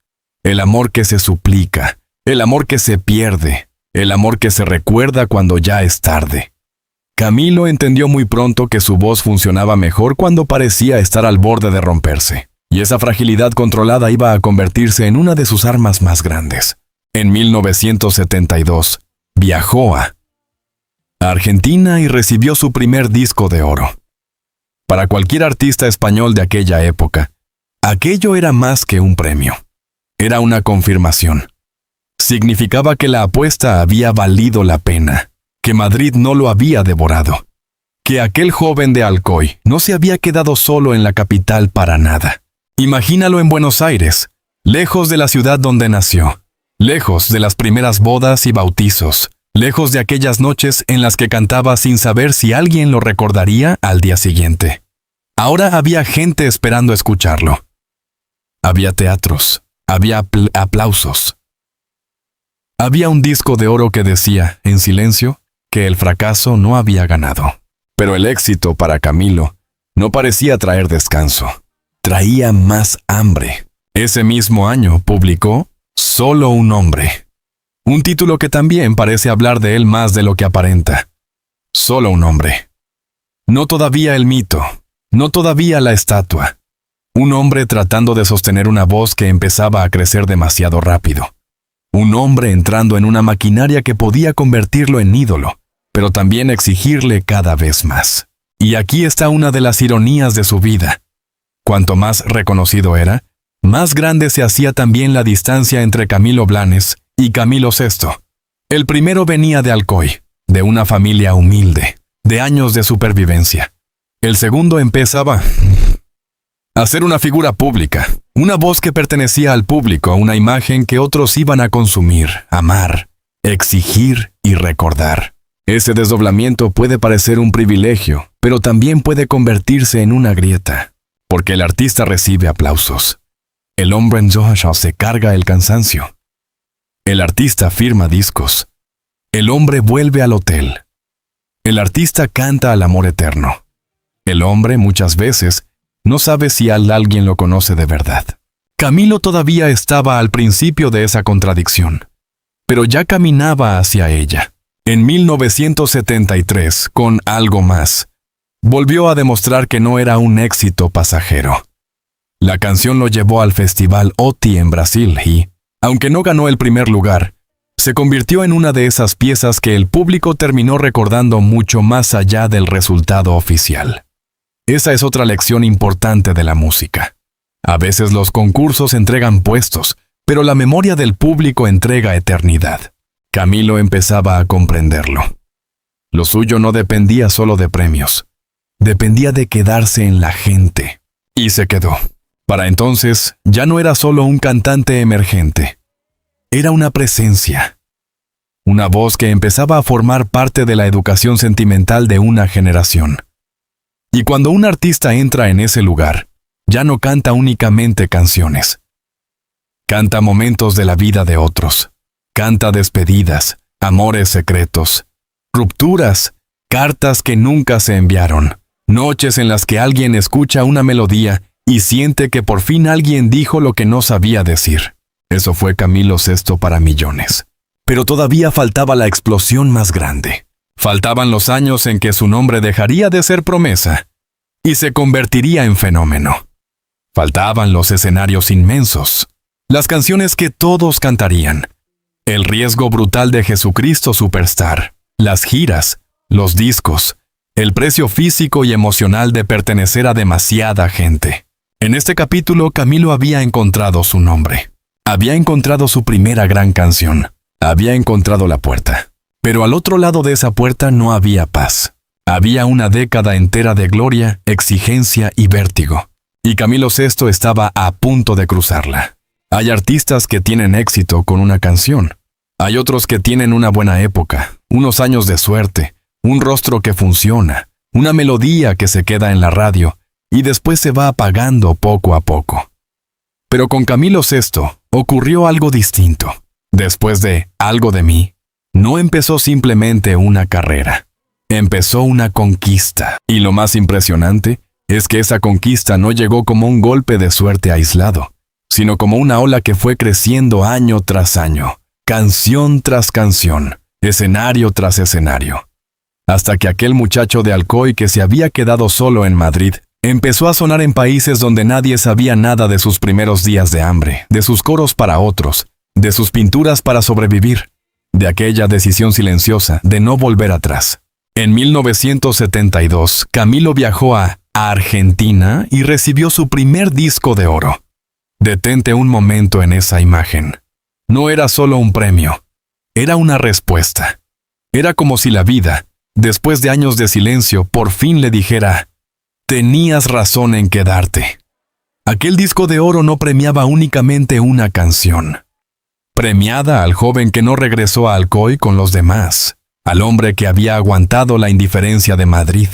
el amor que se suplica, el amor que se pierde, el amor que se recuerda cuando ya es tarde. Camilo entendió muy pronto que su voz funcionaba mejor cuando parecía estar al borde de romperse, y esa fragilidad controlada iba a convertirse en una de sus armas más grandes. En 1972, viajó a Argentina y recibió su primer disco de oro. Para cualquier artista español de aquella época, aquello era más que un premio. Era una confirmación. Significaba que la apuesta había valido la pena, que Madrid no lo había devorado, que aquel joven de Alcoy no se había quedado solo en la capital para nada. Imagínalo en Buenos Aires, lejos de la ciudad donde nació, lejos de las primeras bodas y bautizos, lejos de aquellas noches en las que cantaba sin saber si alguien lo recordaría al día siguiente. Ahora había gente esperando escucharlo. Había teatros, había aplausos. Había un disco de oro que decía, en silencio, que el fracaso no había ganado. Pero el éxito para Camilo no parecía traer descanso. Traía más hambre. Ese mismo año publicó Solo un hombre. Un título que también parece hablar de él más de lo que aparenta. Solo un hombre. No todavía el mito, no todavía la estatua. Un hombre tratando de sostener una voz que empezaba a crecer demasiado rápido. Un hombre entrando en una maquinaria que podía convertirlo en ídolo, pero también exigirle cada vez más. Y aquí está una de las ironías de su vida. Cuanto más reconocido era, más grande se hacía también la distancia entre Camilo Blanes y Camilo Sesto. El primero venía de Alcoy, de una familia humilde, de años de supervivencia. El segundo empezaba a ser una figura pública, una voz que pertenecía al público, una imagen que otros iban a consumir, amar, exigir y recordar. Ese desdoblamiento puede parecer un privilegio, pero también puede convertirse en una grieta, porque el artista recibe aplausos. El hombre en Joshua se carga el cansancio. El artista firma discos. El hombre vuelve al hotel. El artista canta al amor eterno. El hombre, muchas veces, no sabe si alguien lo conoce de verdad. Camilo todavía estaba al principio de esa contradicción, pero ya caminaba hacia ella. En 1973, con Algo más, volvió a demostrar que no era un éxito pasajero. La canción lo llevó al Festival OTI en Brasil y, aunque no ganó el primer lugar, se convirtió en una de esas piezas que el público terminó recordando mucho más allá del resultado oficial. Esa es otra lección importante de la música. A veces los concursos entregan puestos, pero la memoria del público entrega eternidad. Camilo empezaba a comprenderlo. Lo suyo no dependía solo de premios. Dependía de quedarse en la gente. Y se quedó. Para entonces, ya no era solo un cantante emergente. Era una presencia. Una voz que empezaba a formar parte de la educación sentimental de una generación. Y cuando un artista entra en ese lugar, ya no canta únicamente canciones. Canta momentos de la vida de otros. Canta despedidas, amores secretos, rupturas, cartas que nunca se enviaron, noches en las que alguien escucha una melodía y siente que por fin alguien dijo lo que no sabía decir. Eso fue Camilo Sesto para millones. Pero todavía faltaba la explosión más grande. Faltaban los años en que su nombre dejaría de ser promesa y se convertiría en fenómeno. Faltaban los escenarios inmensos, las canciones que todos cantarían, el riesgo brutal de Jesucristo Superstar, las giras, los discos, el precio físico y emocional de pertenecer a demasiada gente. En este capítulo, Camilo había encontrado su nombre. Había encontrado su primera gran canción. Había encontrado la puerta. Pero al otro lado de esa puerta no había paz. Había una década entera de gloria, exigencia y vértigo. Y Camilo VI estaba a punto de cruzarla. Hay artistas que tienen éxito con una canción. Hay otros que tienen una buena época, unos años de suerte, un rostro que funciona, una melodía que se queda en la radio y después se va apagando poco a poco. Pero con Camilo VI ocurrió algo distinto. Después de Algo de mí, no empezó simplemente una carrera. Empezó una conquista. Y lo más impresionante es que esa conquista no llegó como un golpe de suerte aislado, sino como una ola que fue creciendo año tras año, canción tras canción, escenario tras escenario. Hasta que aquel muchacho de Alcoy que se había quedado solo en Madrid, empezó a sonar en países donde nadie sabía nada de sus primeros días de hambre, de sus coros para otros, de sus pinturas para sobrevivir, de aquella decisión silenciosa de no volver atrás. En 1972, Camilo viajó a Argentina y recibió su primer disco de oro. Detente un momento en esa imagen. No era solo un premio, era una respuesta. Era como si la vida, después de años de silencio, por fin le dijera: tenías razón en quedarte. Aquel disco de oro no premiaba únicamente una canción. Premiada al joven que no regresó a Alcoy con los demás, al hombre que había aguantado la indiferencia de Madrid,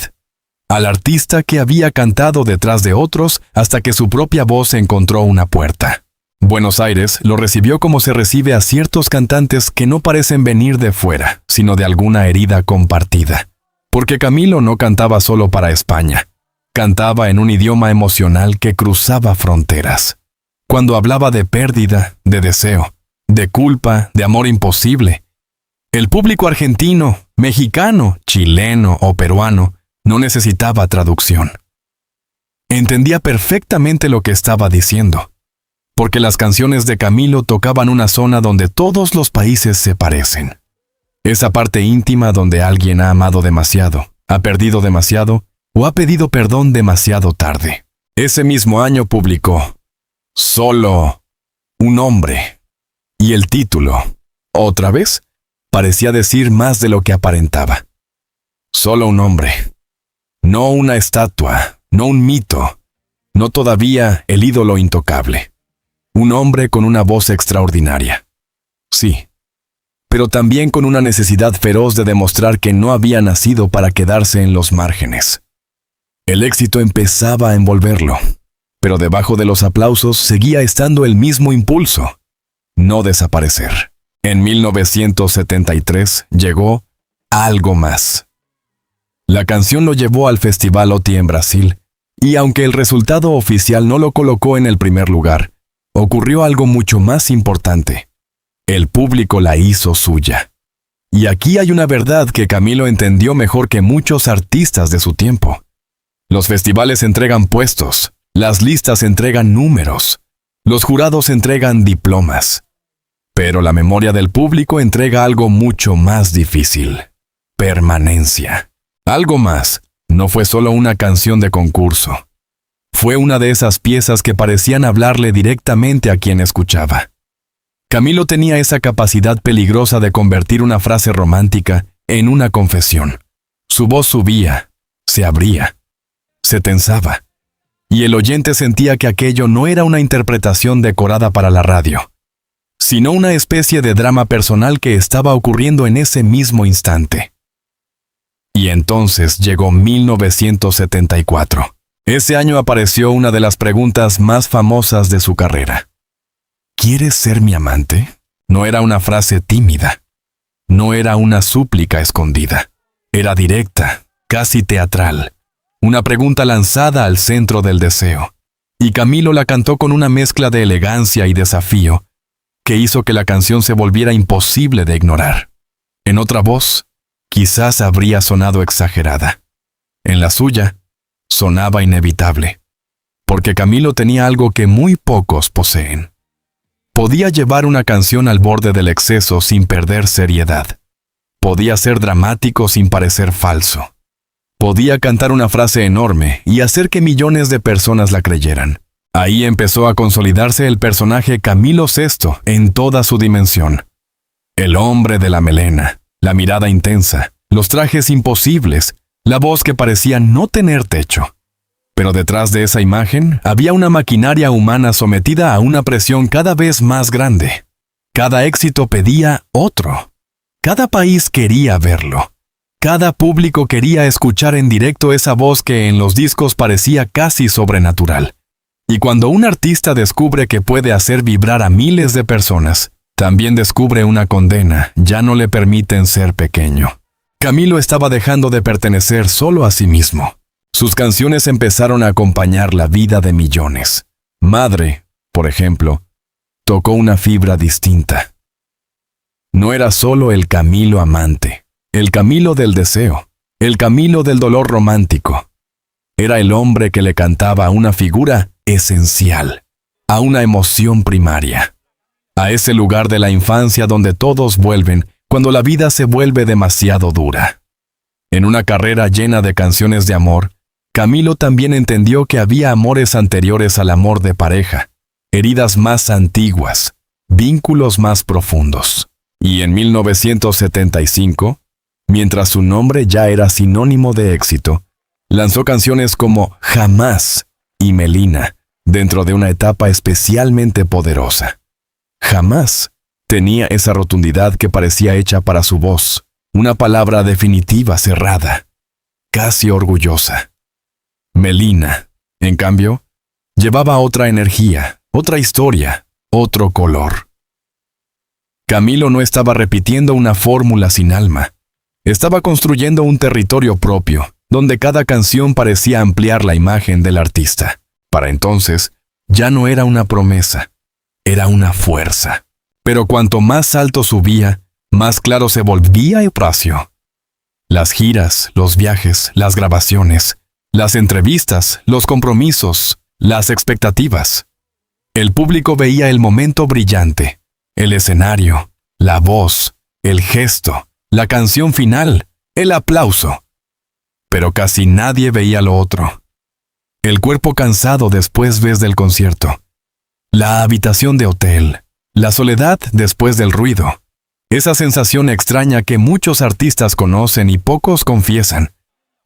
al artista que había cantado detrás de otros hasta que su propia voz encontró una puerta. Buenos Aires lo recibió como se recibe a ciertos cantantes que no parecen venir de fuera, sino de alguna herida compartida. Porque Camilo no cantaba solo para España. Cantaba en un idioma emocional que cruzaba fronteras. Cuando hablaba de pérdida, de deseo, de culpa, de amor imposible, el público argentino, mexicano, chileno o peruano no necesitaba traducción. Entendía perfectamente lo que estaba diciendo, porque las canciones de Camilo tocaban una zona donde todos los países se parecen. Esa parte íntima donde alguien ha amado demasiado, ha perdido demasiado o ha pedido perdón demasiado tarde. Ese mismo año publicó Solo un hombre. Y el título, otra vez, parecía decir más de lo que aparentaba. Solo un hombre. No una estatua, no un mito, no todavía el ídolo intocable. Un hombre con una voz extraordinaria. Sí, pero también con una necesidad feroz de demostrar que no había nacido para quedarse en los márgenes. El éxito empezaba a envolverlo, pero debajo de los aplausos seguía estando el mismo impulso: no desaparecer. En 1973 llegó Algo más. La canción lo llevó al Festival OTI en Brasil, y aunque el resultado oficial no lo colocó en el primer lugar, ocurrió algo mucho más importante. El público la hizo suya. Y aquí hay una verdad que Camilo entendió mejor que muchos artistas de su tiempo. Los festivales entregan puestos, las listas entregan números, los jurados entregan diplomas. Pero la memoria del público entrega algo mucho más difícil: permanencia. Algo más no fue solo una canción de concurso. Fue una de esas piezas que parecían hablarle directamente a quien escuchaba. Camilo tenía esa capacidad peligrosa de convertir una frase romántica en una confesión. Su voz subía, se abría, se tensaba, y el oyente sentía que aquello no era una interpretación decorada para la radio, sino una especie de drama personal que estaba ocurriendo en ese mismo instante. Y entonces llegó 1974. Ese año apareció una de las preguntas más famosas de su carrera. ¿Quieres ser mi amante? No era una frase tímida. No era una súplica escondida. Era directa, casi teatral. Una pregunta lanzada al centro del deseo. Y Camilo la cantó con una mezcla de elegancia y desafío que hizo que la canción se volviera imposible de ignorar. En otra voz, quizás habría sonado exagerada. En la suya, sonaba inevitable, porque Camilo tenía algo que muy pocos poseen. Podía llevar una canción al borde del exceso sin perder seriedad. Podía ser dramático sin parecer falso. Podía cantar una frase enorme y hacer que millones de personas la creyeran. Ahí empezó a consolidarse el personaje Camilo VI en toda su dimensión. El hombre de la melena, la mirada intensa, los trajes imposibles, la voz que parecía no tener techo. Pero detrás de esa imagen había una maquinaria humana sometida a una presión cada vez más grande. Cada éxito pedía otro. Cada país quería verlo. Cada público quería escuchar en directo esa voz que en los discos parecía casi sobrenatural. Y cuando un artista descubre que puede hacer vibrar a miles de personas, también descubre una condena, ya no le permiten ser pequeño. Camilo estaba dejando de pertenecer solo a sí mismo. Sus canciones empezaron a acompañar la vida de millones. Madre, por ejemplo, tocó una fibra distinta. No era solo el Camilo amante, el Camilo del deseo, el Camilo del dolor romántico. Era el hombre que le cantaba a una figura esencial, a una emoción primaria, a ese lugar de la infancia donde todos vuelven cuando la vida se vuelve demasiado dura. En una carrera llena de canciones de amor, Camilo también entendió que había amores anteriores al amor de pareja, heridas más antiguas, vínculos más profundos. Y en 1975, mientras su nombre ya era sinónimo de éxito, lanzó canciones como Jamás y Melina, dentro de una etapa especialmente poderosa. Jamás tenía esa rotundidad que parecía hecha para su voz, una palabra definitiva cerrada, casi orgullosa. Melina, en cambio, llevaba otra energía, otra historia, otro color. Camilo no estaba repitiendo una fórmula sin alma. Estaba construyendo un territorio propio, donde cada canción parecía ampliar la imagen del artista. Para entonces, ya no era una promesa, era una fuerza. Pero cuanto más alto subía, más claro se volvía Euprasio. Las giras, los viajes, las grabaciones, las entrevistas, los compromisos, las expectativas. El público veía el momento brillante, el escenario, la voz, el gesto, la canción final, el aplauso. Pero casi nadie veía lo otro. El cuerpo cansado después del concierto. La habitación de hotel. La soledad después del ruido. Esa sensación extraña que muchos artistas conocen y pocos confiesan.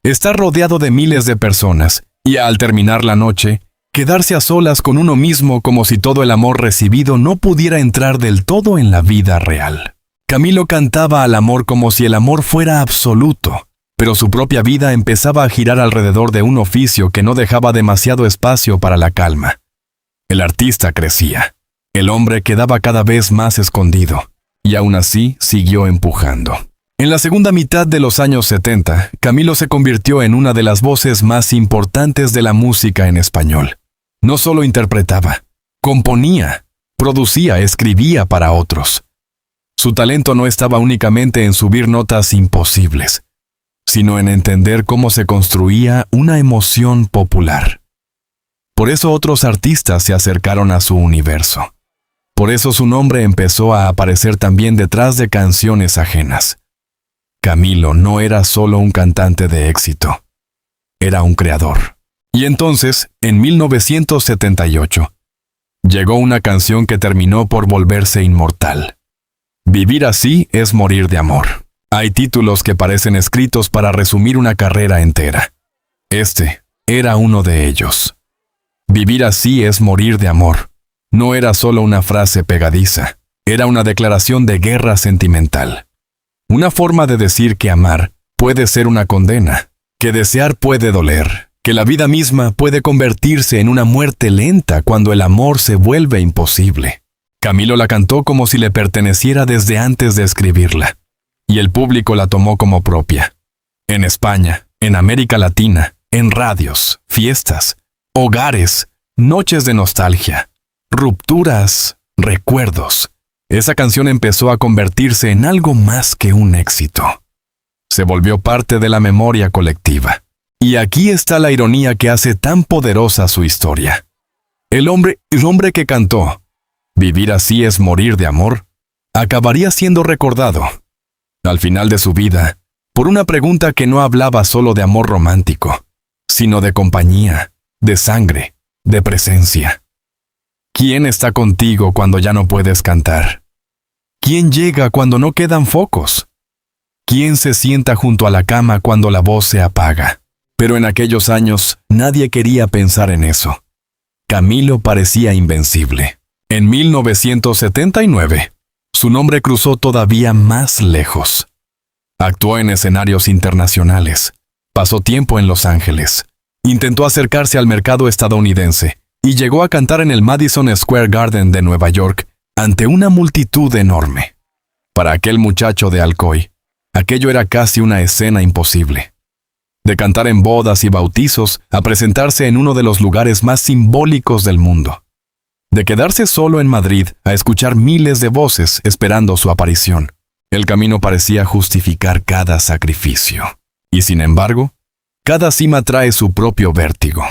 Estar rodeado de miles de personas y al terminar la noche, quedarse a solas con uno mismo como si todo el amor recibido no pudiera entrar del todo en la vida real. Camilo cantaba al amor como si el amor fuera absoluto, pero su propia vida empezaba a girar alrededor de un oficio que no dejaba demasiado espacio para la calma. El artista crecía. El hombre quedaba cada vez más escondido, y aún así siguió empujando. En la segunda mitad de los años 70, Camilo se convirtió en una de las voces más importantes de la música en español. No solo interpretaba, componía, producía, escribía para otros. Su talento no estaba únicamente en subir notas imposibles, sino en entender cómo se construía una emoción popular. Por eso otros artistas se acercaron a su universo. Por eso su nombre empezó a aparecer también detrás de canciones ajenas. Camilo no era solo un cantante de éxito, era un creador. Y entonces, en 1978, llegó una canción que terminó por volverse inmortal. Vivir así es morir de amor. Hay títulos que parecen escritos para resumir una carrera entera. Este era uno de ellos. Vivir así es morir de amor. No era solo una frase pegadiza, era una declaración de guerra sentimental. Una forma de decir que amar puede ser una condena, que desear puede doler, que la vida misma puede convertirse en una muerte lenta cuando el amor se vuelve imposible. Camilo la cantó como si le perteneciera desde antes de escribirla, y el público la tomó como propia. En España, en América Latina, en radios, fiestas, hogares, noches de nostalgia, rupturas, recuerdos. Esa canción empezó a convertirse en algo más que un éxito. Se volvió parte de la memoria colectiva. Y aquí está la ironía que hace tan poderosa su historia. El hombre que cantó "Vivir así es morir de amor" acabaría siendo recordado, al final de su vida, por una pregunta que no hablaba solo de amor romántico, sino de compañía, de sangre, de presencia. ¿Quién está contigo cuando ya no puedes cantar? ¿Quién llega cuando no quedan focos? ¿Quién se sienta junto a la cama cuando la voz se apaga? Pero en aquellos años nadie quería pensar en eso. Camilo parecía invencible. En 1979, su nombre cruzó todavía más lejos. Actuó en escenarios internacionales. Pasó tiempo en Los Ángeles. Intentó acercarse al mercado estadounidense y llegó a cantar en el Madison Square Garden de Nueva York ante una multitud enorme. Para aquel muchacho de Alcoy, aquello era casi una escena imposible. De cantar en bodas y bautizos a presentarse en uno de los lugares más simbólicos del mundo. De quedarse solo en Madrid a escuchar miles de voces esperando su aparición. El camino parecía justificar cada sacrificio. Y sin embargo, cada cima trae su propio vértigo.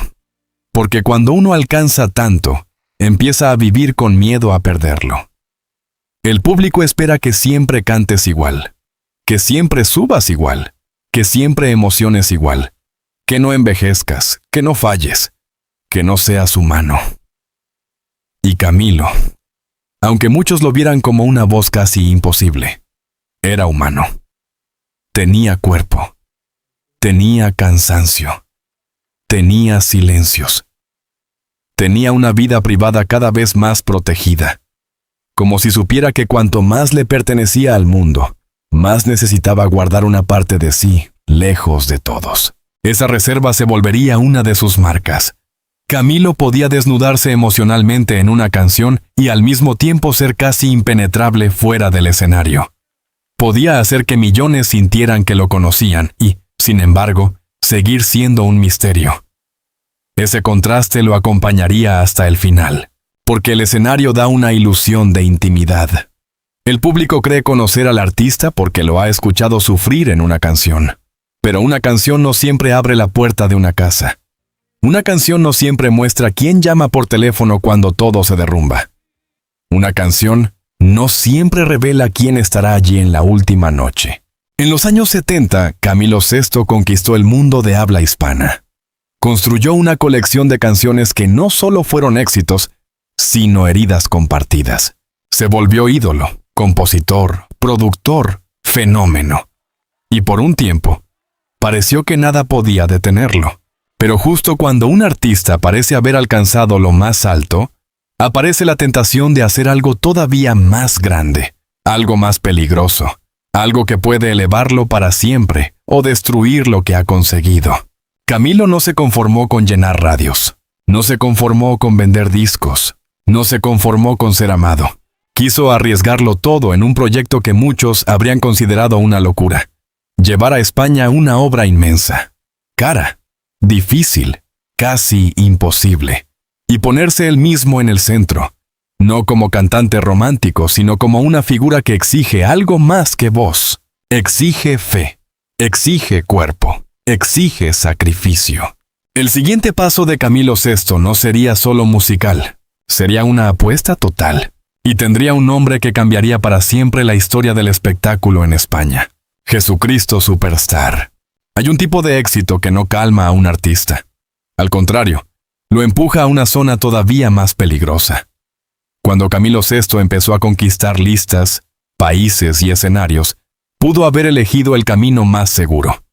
Porque cuando uno alcanza tanto, empieza a vivir con miedo a perderlo. El público espera que siempre cantes igual, que siempre subas igual, que siempre emociones igual, que no envejezcas, que no falles, que no seas humano. Y Camilo, aunque muchos lo vieran como una voz casi imposible, era humano. Tenía cuerpo, tenía cansancio, tenía silencios. Tenía una vida privada cada vez más protegida, como si supiera que cuanto más le pertenecía al mundo, más necesitaba guardar una parte de sí, lejos de todos. Esa reserva se volvería una de sus marcas. Camilo podía desnudarse emocionalmente en una canción y al mismo tiempo ser casi impenetrable fuera del escenario. Podía hacer que millones sintieran que lo conocían y, sin embargo, seguir siendo un misterio. Ese contraste lo acompañaría hasta el final, porque el escenario da una ilusión de intimidad. El público cree conocer al artista porque lo ha escuchado sufrir en una canción. Pero una canción no siempre abre la puerta de una casa. Una canción no siempre muestra quién llama por teléfono cuando todo se derrumba. Una canción no siempre revela quién estará allí en la última noche. En los años 70, Camilo VI conquistó el mundo de habla hispana. Construyó una colección de canciones que no solo fueron éxitos, sino heridas compartidas. Se volvió ídolo, compositor, productor, fenómeno. Y por un tiempo, pareció que nada podía detenerlo. Pero justo cuando un artista parece haber alcanzado lo más alto, aparece la tentación de hacer algo todavía más grande, algo más peligroso, algo que puede elevarlo para siempre o destruir lo que ha conseguido. Camilo no se conformó con llenar radios, no se conformó con vender discos, no se conformó con ser amado. Quiso arriesgarlo todo en un proyecto que muchos habrían considerado una locura. Llevar a España una obra inmensa, cara, difícil, casi imposible, y ponerse él mismo en el centro, no como cantante romántico, sino como una figura que exige algo más que voz, exige fe, exige cuerpo, exige sacrificio. El siguiente paso de Camilo VI no sería solo musical, sería una apuesta total, y tendría un nombre que cambiaría para siempre la historia del espectáculo en España. Jesucristo Superstar. Hay un tipo de éxito que no calma a un artista. Al contrario, lo empuja a una zona todavía más peligrosa. Cuando Camilo VI empezó a conquistar listas, países y escenarios, pudo haber elegido el camino más seguro.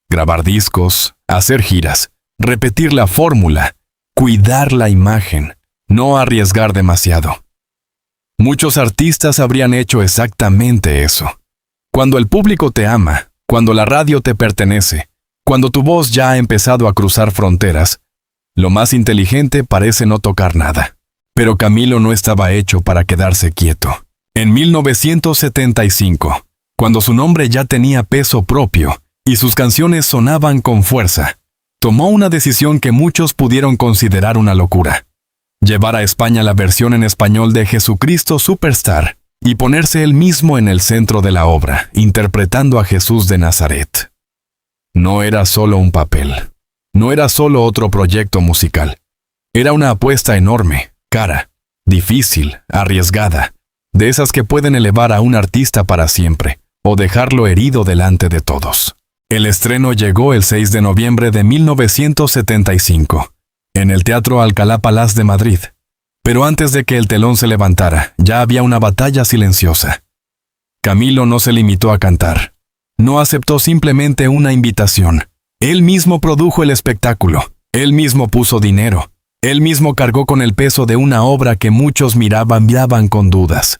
Grabar discos, hacer giras, repetir la fórmula, cuidar la imagen, no arriesgar demasiado. Muchos artistas habrían hecho exactamente eso. Cuando el público te ama, cuando la radio te pertenece, cuando tu voz ya ha empezado a cruzar fronteras, lo más inteligente parece no tocar nada. Pero Camilo no estaba hecho para quedarse quieto. En 1975, cuando su nombre ya tenía peso propio y sus canciones sonaban con fuerza, tomó una decisión que muchos pudieron considerar una locura: llevar a España la versión en español de Jesucristo Superstar y ponerse él mismo en el centro de la obra, interpretando a Jesús de Nazaret. No era solo un papel, no era solo otro proyecto musical. Era una apuesta enorme, cara, difícil, arriesgada, de esas que pueden elevar a un artista para siempre, o dejarlo herido delante de todos. El estreno llegó el 6 de noviembre de 1975, en el Teatro Alcalá Palace de Madrid. Pero antes de que el telón se levantara, ya había una batalla silenciosa. Camilo no se limitó a cantar. No aceptó simplemente una invitación. Él mismo produjo el espectáculo. Él mismo puso dinero. Él mismo cargó con el peso de una obra que muchos miraban con dudas.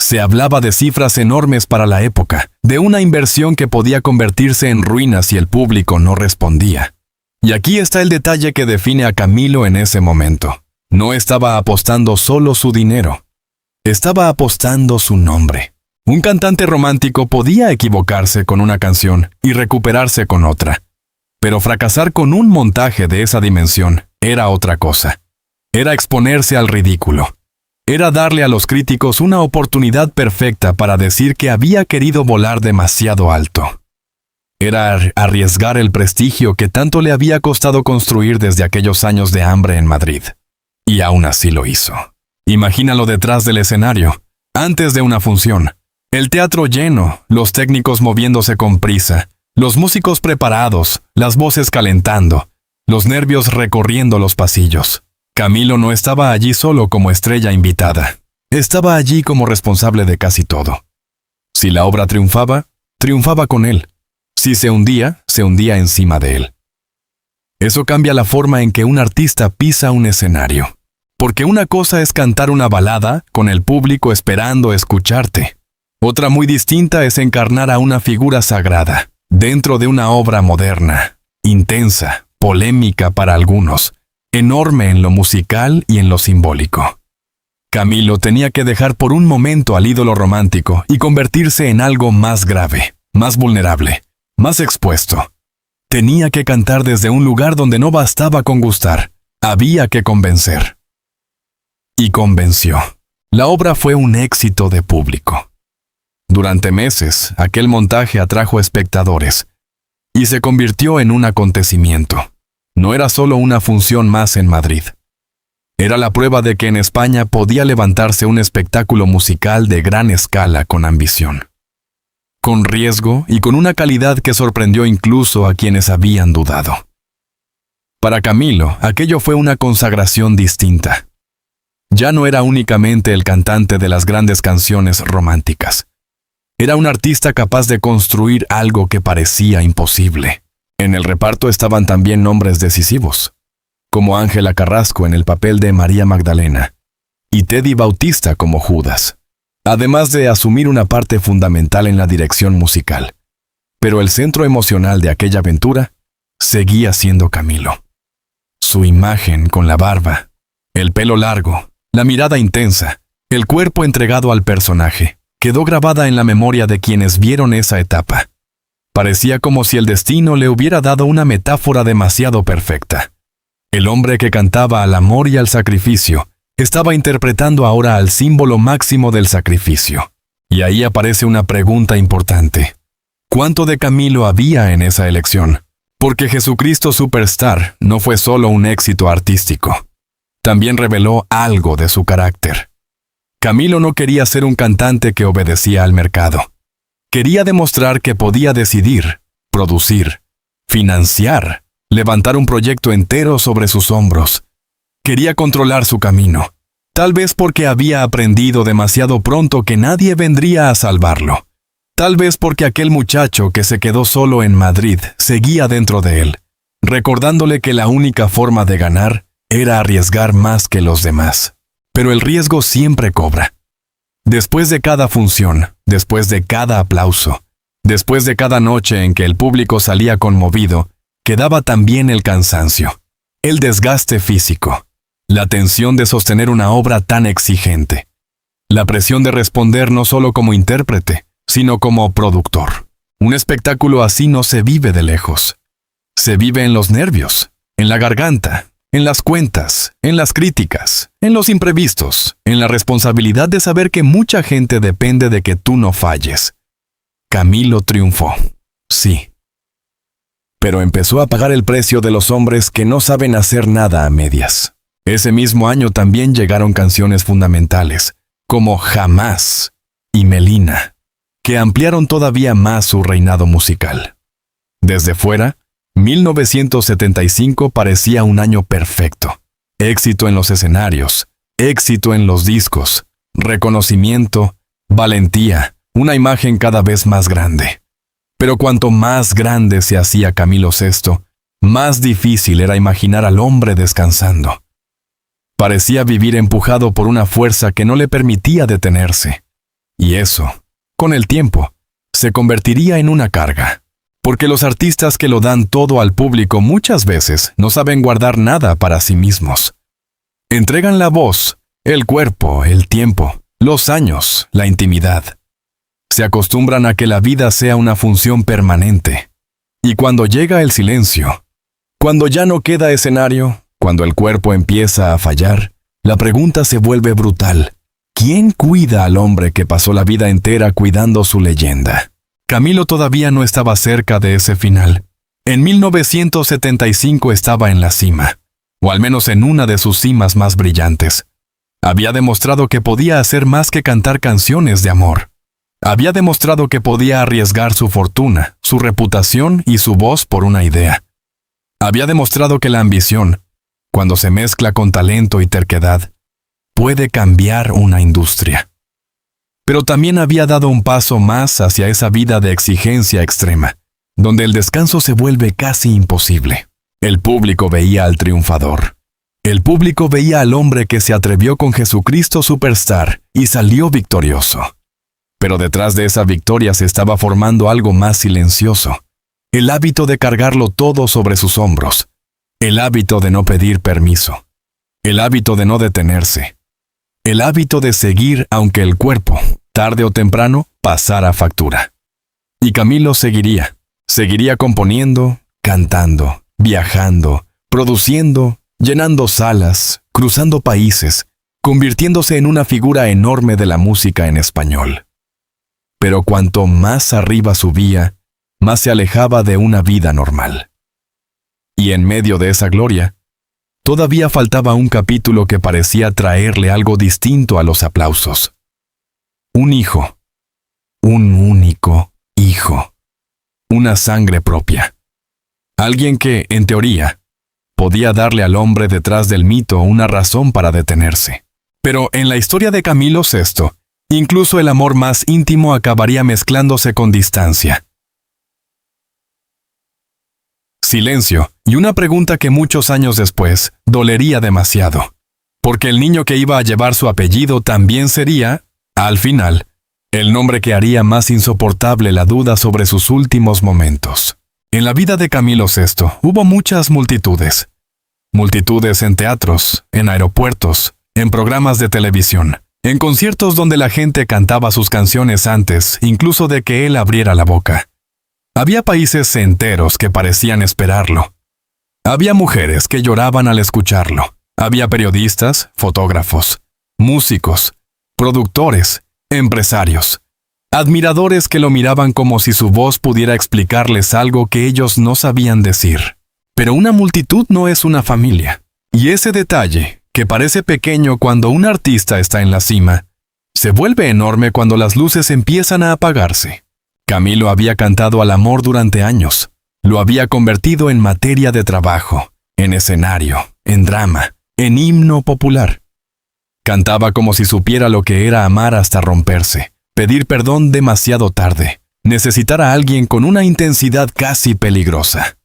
Se hablaba de cifras enormes para la época, de una inversión que podía convertirse en ruinas si el público no respondía. Y aquí está el detalle que define a Camilo en ese momento. No estaba apostando solo su dinero. Estaba apostando su nombre. Un cantante romántico podía equivocarse con una canción y recuperarse con otra. Pero fracasar con un montaje de esa dimensión era otra cosa. Era exponerse al ridículo. Era darle a los críticos una oportunidad perfecta para decir que había querido volar demasiado alto. Era arriesgar el prestigio que tanto le había costado construir desde aquellos años de hambre en Madrid. Y aún así lo hizo. Imagínalo detrás del escenario, antes de una función. El teatro lleno, los técnicos moviéndose con prisa, los músicos preparados, las voces calentando, los nervios recorriendo los pasillos. Camilo no estaba allí solo como estrella invitada. Estaba allí como responsable de casi todo. Si la obra triunfaba, triunfaba con él. Si se hundía encima de él. Eso cambia la forma en que un artista pisa un escenario. Porque una cosa es cantar una balada con el público esperando escucharte. Otra muy distinta es encarnar a una figura sagrada, dentro de una obra moderna, intensa, polémica para algunos, enorme en lo musical y en lo simbólico. Camilo tenía que dejar por un momento al ídolo romántico y convertirse en algo más grave, más vulnerable, más expuesto. Tenía que cantar desde un lugar donde no bastaba con gustar, había que convencer. Y convenció. La obra fue un éxito de público. Durante meses, aquel montaje atrajo espectadores y se convirtió en un acontecimiento. No era solo una función más en Madrid. Era la prueba de que en España podía levantarse un espectáculo musical de gran escala con ambición. Con riesgo y con una calidad que sorprendió incluso a quienes habían dudado. Para Camilo, aquello fue una consagración distinta. Ya no era únicamente el cantante de las grandes canciones románticas. Era un artista capaz de construir algo que parecía imposible. En el reparto estaban también nombres decisivos, como Ángela Carrasco en el papel de María Magdalena, y Teddy Bautista como Judas, además de asumir una parte fundamental en la dirección musical. Pero el centro emocional de aquella aventura seguía siendo Camilo. Su imagen con la barba, el pelo largo, la mirada intensa, el cuerpo entregado al personaje, quedó grabada en la memoria de quienes vieron esa etapa. Parecía como si el destino le hubiera dado una metáfora demasiado perfecta. El hombre que cantaba al amor y al sacrificio estaba interpretando ahora al símbolo máximo del sacrificio. Y ahí aparece una pregunta importante. ¿Cuánto de Camilo había en esa elección? Porque Jesucristo Superstar no fue solo un éxito artístico. También reveló algo de su carácter. Camilo no quería ser un cantante que obedecía al mercado. Quería demostrar que podía decidir, producir, financiar, levantar un proyecto entero sobre sus hombros. Quería controlar su camino, tal vez porque había aprendido demasiado pronto que nadie vendría a salvarlo. Tal vez porque aquel muchacho que se quedó solo en Madrid seguía dentro de él, recordándole que la única forma de ganar era arriesgar más que los demás. Pero el riesgo siempre cobra. Después de cada función, después de cada aplauso, después de cada noche en que el público salía conmovido, quedaba también el cansancio, el desgaste físico, la tensión de sostener una obra tan exigente, la presión de responder no solo como intérprete, sino como productor. Un espectáculo así no se vive de lejos. Se vive en los nervios, en la garganta, en las cuentas, en las críticas, en los imprevistos, en la responsabilidad de saber que mucha gente depende de que tú no falles. Camilo triunfó, sí. Pero empezó a pagar el precio de los hombres que no saben hacer nada a medias. Ese mismo año también llegaron canciones fundamentales, como Jamás y Melina, que ampliaron todavía más su reinado musical. Desde fuera, 1975 parecía un año perfecto. Éxito en los escenarios, éxito en los discos, reconocimiento, valentía, una imagen cada vez más grande. Pero cuanto más grande se hacía Camilo VI, más difícil era imaginar al hombre descansando. Parecía vivir empujado por una fuerza que no le permitía detenerse. Y eso, con el tiempo, se convertiría en una carga. Porque los artistas que lo dan todo al público muchas veces no saben guardar nada para sí mismos. Entregan la voz, el cuerpo, el tiempo, los años, la intimidad. Se acostumbran a que la vida sea una función permanente. Y cuando llega el silencio, cuando ya no queda escenario, cuando el cuerpo empieza a fallar, la pregunta se vuelve brutal. ¿Quién cuida al hombre que pasó la vida entera cuidando su leyenda? Camilo todavía no estaba cerca de ese final. En 1975 estaba en la cima, o al menos en una de sus cimas más brillantes. Había demostrado que podía hacer más que cantar canciones de amor. Había demostrado que podía arriesgar su fortuna, su reputación y su voz por una idea. Había demostrado que la ambición, cuando se mezcla con talento y terquedad, puede cambiar una industria. Pero también había dado un paso más hacia esa vida de exigencia extrema, donde el descanso se vuelve casi imposible. El público veía al triunfador. El público veía al hombre que se atrevió con Jesucristo Superstar y salió victorioso. Pero detrás de esa victoria se estaba formando algo más silencioso. El hábito de cargarlo todo sobre sus hombros. El hábito de no pedir permiso. El hábito de no detenerse. El hábito de seguir aunque el cuerpo, tarde o temprano, pasara factura. Y Camilo seguiría componiendo, cantando, viajando, produciendo, llenando salas, cruzando países, convirtiéndose en una figura enorme de la música en español. Pero cuanto más arriba subía, más se alejaba de una vida normal. Y en medio de esa gloria, todavía faltaba un capítulo que parecía traerle algo distinto a los aplausos. Un hijo. Un único hijo. Una sangre propia. Alguien que, en teoría, podía darle al hombre detrás del mito una razón para detenerse. Pero en la historia de Camilo VI, incluso el amor más íntimo acabaría mezclándose con distancia. Silencio, y una pregunta que muchos años después dolería demasiado. Porque el niño que iba a llevar su apellido también sería, al final, el nombre que haría más insoportable la duda sobre sus últimos momentos. En la vida de Camilo VI hubo muchas multitudes. Multitudes en teatros, en aeropuertos, en programas de televisión, en conciertos donde la gente cantaba sus canciones antes, incluso de que él abriera la boca. Había países enteros que parecían esperarlo. Había mujeres que lloraban al escucharlo. Había periodistas, fotógrafos, músicos, productores, empresarios, admiradores que lo miraban como si su voz pudiera explicarles algo que ellos no sabían decir. Pero una multitud no es una familia. Y ese detalle, que parece pequeño cuando un artista está en la cima, se vuelve enorme cuando las luces empiezan a apagarse. Camilo había cantado al amor durante años. Lo había convertido en materia de trabajo, en escenario, en drama, en himno popular. Cantaba como si supiera lo que era amar hasta romperse, pedir perdón demasiado tarde, necesitar a alguien con una intensidad casi peligrosa.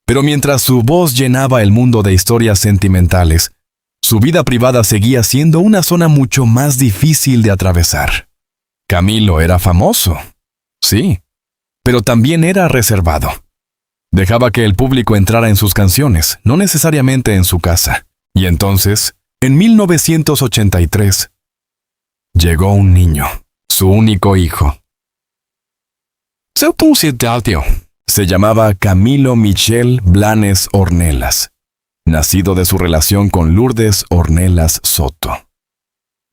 Pero mientras su voz llenaba el mundo de historias sentimentales, su vida privada seguía siendo una zona mucho más difícil de atravesar. Camilo era famoso. Sí, pero también era reservado. Dejaba que el público entrara en sus canciones, no necesariamente en su casa. Y entonces, en 1983, llegó un niño, su único hijo. Se llamaba Camilo Michel Blanes Ornelas. nacido de su relación con Lourdes Ornelas Soto.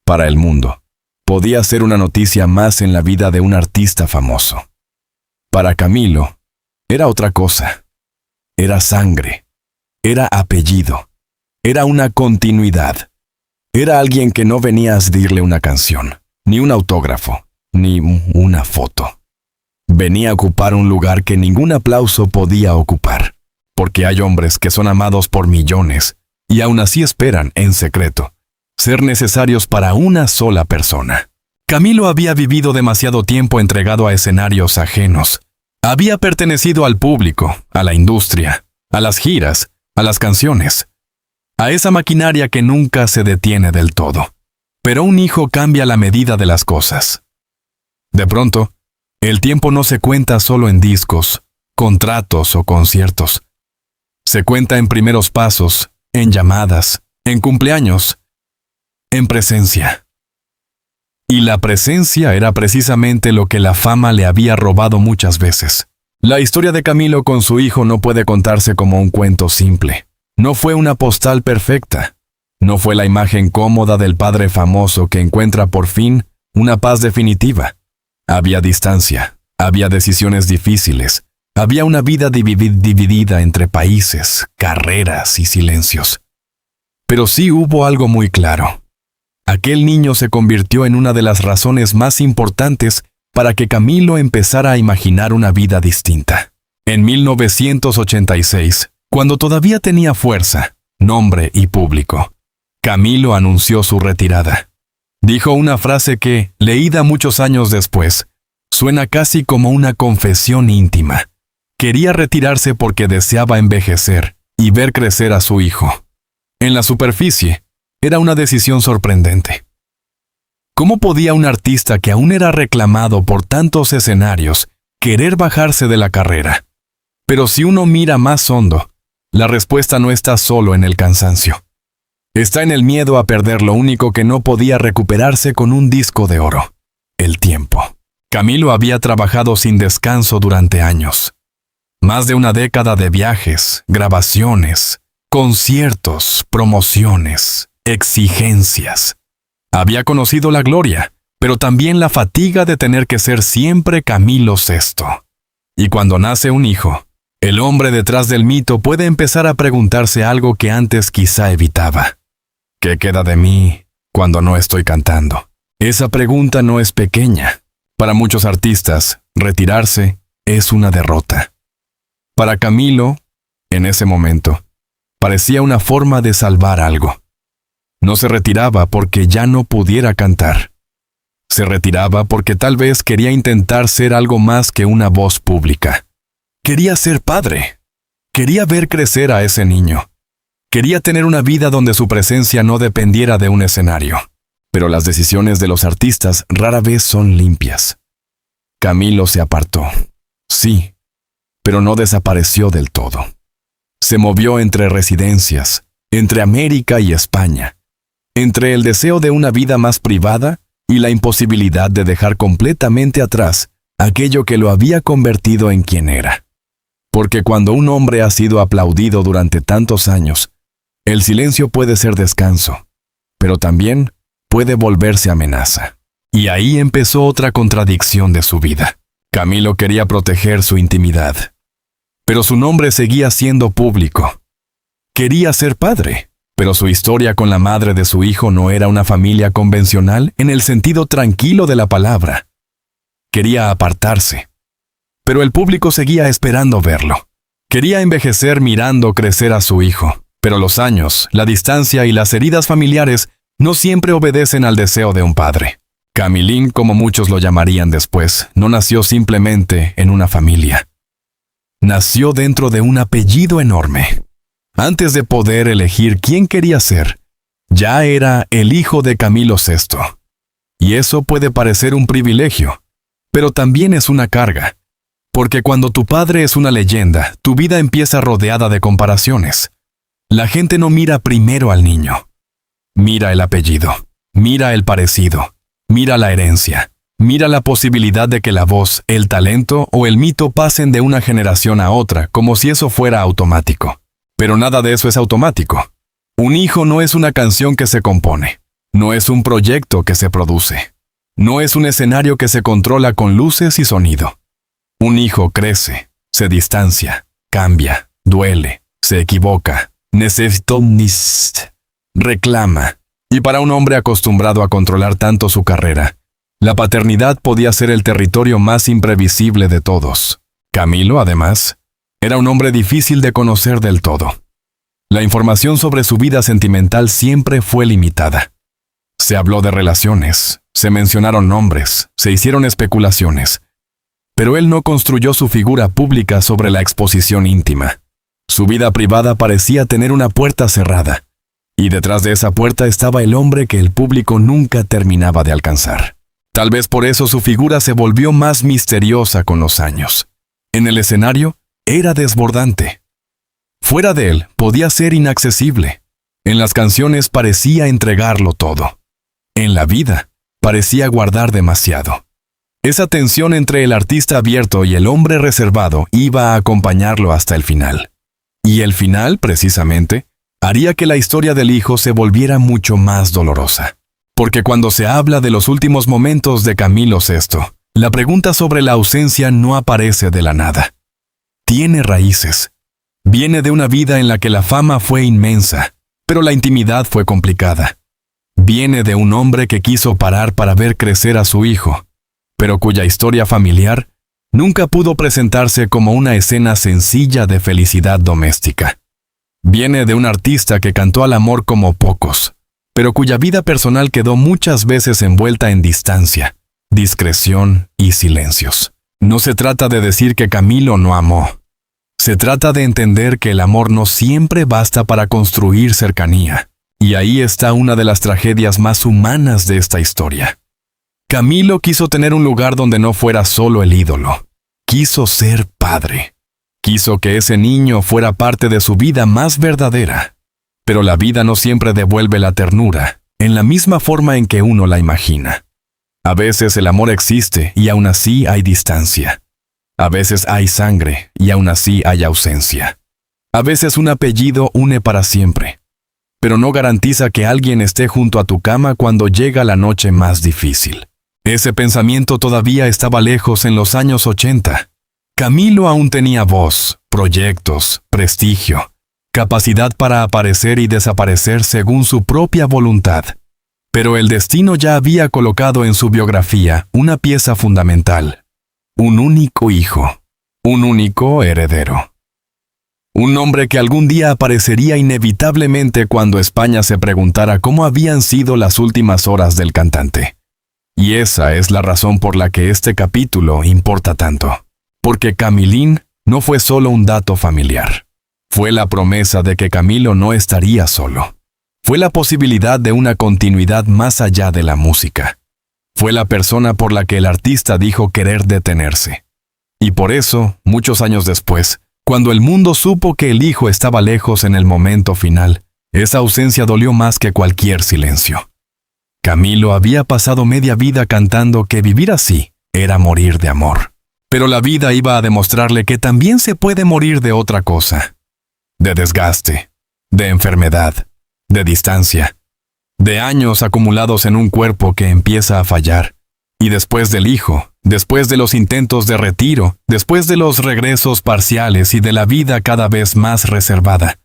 Para el mundo, podía ser una noticia más en la vida de un artista famoso. Para Camilo, era otra cosa. Era sangre, era apellido, era una continuidad. Era alguien que no venía a dirle una canción, ni un autógrafo, ni una foto. Venía a ocupar un lugar que ningún aplauso podía ocupar, porque hay hombres que son amados por millones y aún así esperan, en secreto, ser necesarios para una sola persona. Camilo había vivido demasiado tiempo entregado a escenarios ajenos. Había pertenecido al público, a la industria, a las giras, a las canciones, a esa maquinaria que nunca se detiene del todo. Pero un hijo cambia la medida de las cosas. De pronto, el tiempo no se cuenta solo en discos, contratos o conciertos. Se cuenta en primeros pasos, en llamadas, en cumpleaños, en presencia. Y la presencia era precisamente lo que la fama le había robado muchas veces. La historia de Camilo con su hijo no puede contarse como un cuento simple. No fue una postal perfecta. No fue la imagen cómoda del padre famoso que encuentra por fin una paz definitiva. Había distancia, había decisiones difíciles, había una vida dividida entre países, carreras y silencios. Pero sí hubo algo muy claro. Aquel niño se convirtió en una de las razones más importantes para que Camilo empezara a imaginar una vida distinta. En 1986, cuando todavía tenía fuerza, nombre y público, Camilo anunció su retirada. Dijo una frase que, leída muchos años después, suena casi como una confesión íntima. Quería retirarse porque deseaba envejecer y ver crecer a su hijo. En la superficie, era una decisión sorprendente. ¿Cómo podía un artista que aún era reclamado por tantos escenarios querer bajarse de la carrera? Pero si uno mira más hondo, la respuesta no está solo en el cansancio. Está en el miedo a perder lo único que no podía recuperarse con un disco de oro: el tiempo. Camilo había trabajado sin descanso durante años. Más de una década de viajes, grabaciones, conciertos, promociones, exigencias. Había conocido la gloria, pero también la fatiga de tener que ser siempre Camilo VI. Y cuando nace un hijo, el hombre detrás del mito puede empezar a preguntarse algo que antes quizá evitaba. ¿Qué queda de mí cuando no estoy cantando? Esa pregunta no es pequeña. Para muchos artistas, retirarse es una derrota. Para Camilo, en ese momento, parecía una forma de salvar algo. No se retiraba porque ya no pudiera cantar. Se retiraba porque tal vez quería intentar ser algo más que una voz pública. Quería ser padre. Quería ver crecer a ese niño. Quería tener una vida donde su presencia no dependiera de un escenario. Pero las decisiones de los artistas rara vez son limpias. Camilo se apartó. Sí, pero no desapareció del todo. Se movió entre residencias, entre América y España, entre el deseo de una vida más privada y la imposibilidad de dejar completamente atrás aquello que lo había convertido en quien era. Porque cuando un hombre ha sido aplaudido durante tantos años, el silencio puede ser descanso, pero también puede volverse amenaza. Y ahí empezó otra contradicción de su vida. Camilo quería proteger su intimidad, pero su nombre seguía siendo público. Quería ser padre, pero su historia con la madre de su hijo no era una familia convencional en el sentido tranquilo de la palabra. Quería apartarse, pero el público seguía esperando verlo. Quería envejecer mirando crecer a su hijo, pero los años, la distancia y las heridas familiares no siempre obedecen al deseo de un padre. Camilín, como muchos lo llamarían después, no nació simplemente en una familia. Nació dentro de un apellido enorme. Antes de poder elegir quién quería ser, ya era el hijo de Camilo VI. Y eso puede parecer un privilegio, pero también es una carga. Porque cuando tu padre es una leyenda, tu vida empieza rodeada de comparaciones. La gente no mira primero al niño. Mira el apellido, mira el parecido, mira la herencia, mira la posibilidad de que la voz, el talento o el mito pasen de una generación a otra, como si eso fuera automático. Pero nada de eso es automático. Un hijo no es una canción que se compone. No es un proyecto que se produce. No es un escenario que se controla con luces y sonido. Un hijo crece, se distancia, cambia, duele, se equivoca, reclama. Y para un hombre acostumbrado a controlar tanto su carrera, la paternidad podía ser el territorio más imprevisible de todos. Camilo, además, era un hombre difícil de conocer del todo. La información sobre su vida sentimental siempre fue limitada. Se habló de relaciones, se mencionaron nombres, se hicieron especulaciones. Pero él no construyó su figura pública sobre la exposición íntima. Su vida privada parecía tener una puerta cerrada, y detrás de esa puerta estaba el hombre que el público nunca terminaba de alcanzar. Tal vez por eso su figura se volvió más misteriosa con los años. En el escenario, era desbordante. Fuera de él, podía ser inaccesible. En las canciones parecía entregarlo todo. En la vida, parecía guardar demasiado. Esa tensión entre el artista abierto y el hombre reservado iba a acompañarlo hasta el final. Y el final, precisamente, haría que la historia del hijo se volviera mucho más dolorosa. Porque cuando se habla de los últimos momentos de Camilo VI, la pregunta sobre la ausencia no aparece de la nada. Tiene raíces. Viene de una vida en la que la fama fue inmensa, pero la intimidad fue complicada. Viene de un hombre que quiso parar para ver crecer a su hijo, pero cuya historia familiar nunca pudo presentarse como una escena sencilla de felicidad doméstica. Viene de un artista que cantó al amor como pocos, pero cuya vida personal quedó muchas veces envuelta en distancia, discreción y silencios. No se trata de decir que Camilo no amó. Se trata de entender que el amor no siempre basta para construir cercanía. Y ahí está una de las tragedias más humanas de esta historia. Camilo quiso tener un lugar donde no fuera solo el ídolo. Quiso ser padre. Quiso que ese niño fuera parte de su vida más verdadera. Pero la vida no siempre devuelve la ternura, en la misma forma en que uno la imagina. A veces el amor existe y aún así hay distancia. A veces hay sangre y aún así hay ausencia. A veces un apellido une para siempre, pero no garantiza que alguien esté junto a tu cama cuando llega la noche más difícil. Ese pensamiento todavía estaba lejos en los años 80. Camilo aún tenía voz, proyectos, prestigio, capacidad para aparecer y desaparecer según su propia voluntad. Pero el destino ya había colocado en su biografía una pieza fundamental. Un único hijo, un único heredero. Un nombre que algún día aparecería inevitablemente cuando España se preguntara cómo habían sido las últimas horas del cantante. Y esa es la razón por la que este capítulo importa tanto. Porque Camilín no fue solo un dato familiar. Fue la promesa de que Camilo no estaría solo. Fue la posibilidad de una continuidad más allá de la música. Fue la persona por la que el artista dijo querer detenerse. Y por eso, muchos años después, cuando el mundo supo que el hijo estaba lejos en el momento final, esa ausencia dolió más que cualquier silencio. Camilo había pasado media vida cantando que vivir así era morir de amor. Pero la vida iba a demostrarle que también se puede morir de otra cosa. De desgaste, de enfermedad, de distancia, de años acumulados en un cuerpo que empieza a fallar. Y después del hijo, después de los intentos de retiro, después de los regresos parciales y de la vida cada vez más reservada,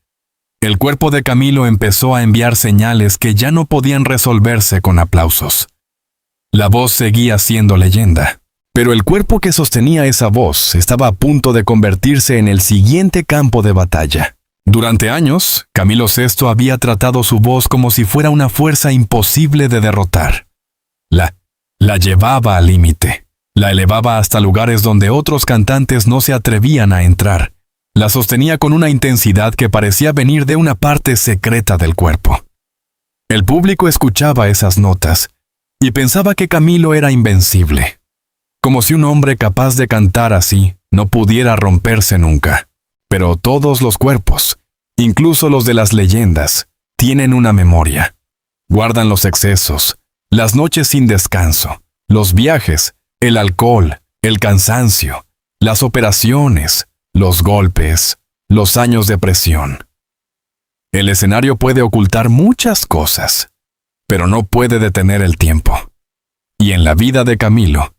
el cuerpo de Camilo empezó a enviar señales que ya no podían resolverse con aplausos. La voz seguía siendo leyenda, pero el cuerpo que sostenía esa voz estaba a punto de convertirse en el siguiente campo de batalla. Durante años, Camilo VI había tratado su voz como si fuera una fuerza imposible de derrotar. La llevaba al límite, la elevaba hasta lugares donde otros cantantes no se atrevían a entrar. La sostenía con una intensidad que parecía venir de una parte secreta del cuerpo. El público escuchaba esas notas y pensaba que Camilo era invencible, como si un hombre capaz de cantar así no pudiera romperse nunca. Pero todos los cuerpos, incluso los de las leyendas, tienen una memoria. Guardan los excesos, las noches sin descanso, los viajes, el alcohol, el cansancio, las operaciones, los golpes, los años de presión. El escenario puede ocultar muchas cosas, pero no puede detener el tiempo. Y en la vida de Camilo,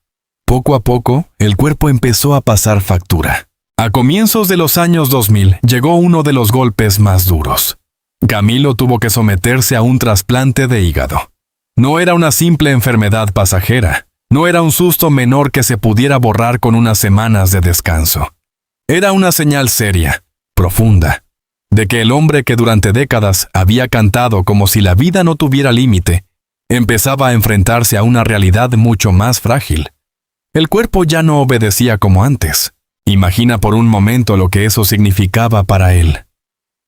poco a poco, el cuerpo empezó a pasar factura. A comienzos de los años 2000 llegó uno de los golpes más duros. Camilo tuvo que someterse a un trasplante de hígado. No era una simple enfermedad pasajera, no era un susto menor que se pudiera borrar con unas semanas de descanso. Era una señal seria, profunda, de que el hombre que durante décadas había cantado como si la vida no tuviera límite, empezaba a enfrentarse a una realidad mucho más frágil. El cuerpo ya no obedecía como antes. Imagina por un momento lo que eso significaba para él.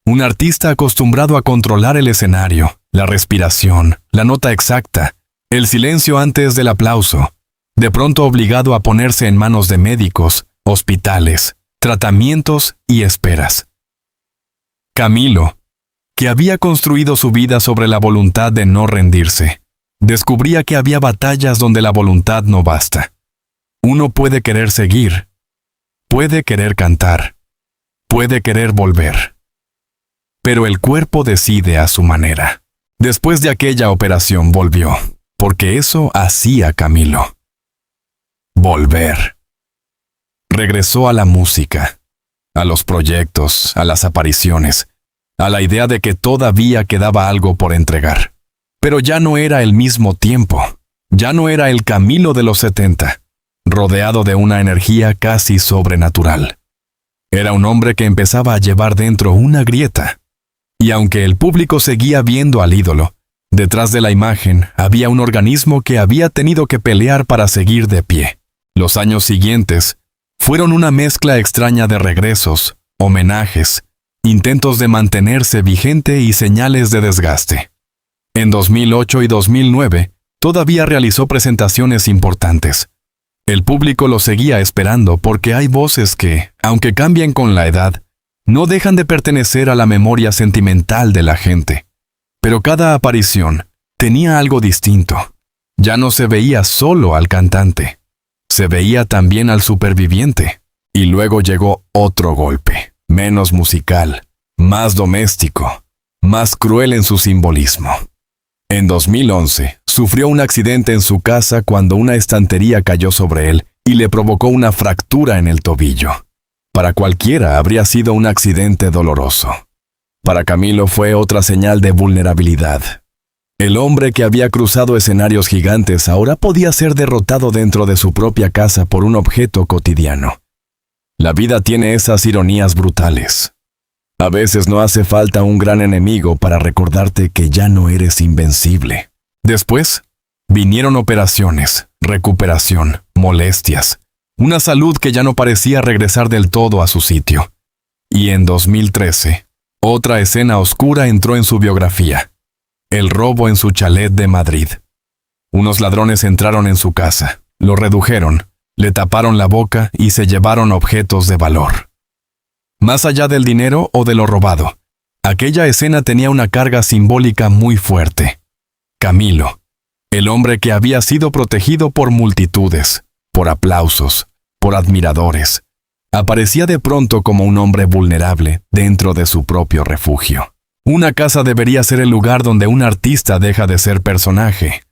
Un artista acostumbrado a controlar el escenario, la respiración, la nota exacta, el silencio antes del aplauso, de pronto obligado a ponerse en manos de médicos, hospitales, tratamientos y esperas. Camilo, que había construido su vida sobre la voluntad de no rendirse, descubría que había batallas donde la voluntad no basta. Uno puede querer seguir, puede querer cantar, puede querer volver. Pero el cuerpo decide a su manera. Después de aquella operación volvió, porque eso hacía Camilo. Volver. Regresó a la música, a los proyectos, a las apariciones, a la idea de que todavía quedaba algo por entregar. Pero ya no era el mismo tiempo, ya no era el Camilo de los 70, rodeado de una energía casi sobrenatural. Era un hombre que empezaba a llevar dentro una grieta. Y aunque el público seguía viendo al ídolo, detrás de la imagen había un organismo que había tenido que pelear para seguir de pie. Los años siguientes fueron una mezcla extraña de regresos, homenajes, intentos de mantenerse vigente y señales de desgaste. En 2008 y 2009 todavía realizó presentaciones importantes. El público lo seguía esperando porque hay voces que, aunque cambian con la edad, no dejan de pertenecer a la memoria sentimental de la gente. Pero cada aparición tenía algo distinto. Ya no se veía solo al cantante, se veía también al superviviente. Y luego llegó otro golpe, menos musical, más doméstico, más cruel en su simbolismo. En 2011, sufrió un accidente en su casa cuando una estantería cayó sobre él y le provocó una fractura en el tobillo. Para cualquiera habría sido un accidente doloroso. Para Camilo fue otra señal de vulnerabilidad. El hombre que había cruzado escenarios gigantes ahora podía ser derrotado dentro de su propia casa por un objeto cotidiano. La vida tiene esas ironías brutales. A veces no hace falta un gran enemigo para recordarte que ya no eres invencible. Después, vinieron operaciones, recuperación, molestias, una salud que ya no parecía regresar del todo a su sitio. Y en 2013, otra escena oscura entró en su biografía. El robo en su chalet de Madrid. Unos ladrones entraron en su casa, lo redujeron, le taparon la boca y se llevaron objetos de valor. Más allá del dinero o de lo robado, aquella escena tenía una carga simbólica muy fuerte. Camilo, el hombre que había sido protegido por multitudes, por aplausos, por admiradores, aparecía de pronto como un hombre vulnerable dentro de su propio refugio. Una casa debería ser el lugar donde un artista deja de ser personaje,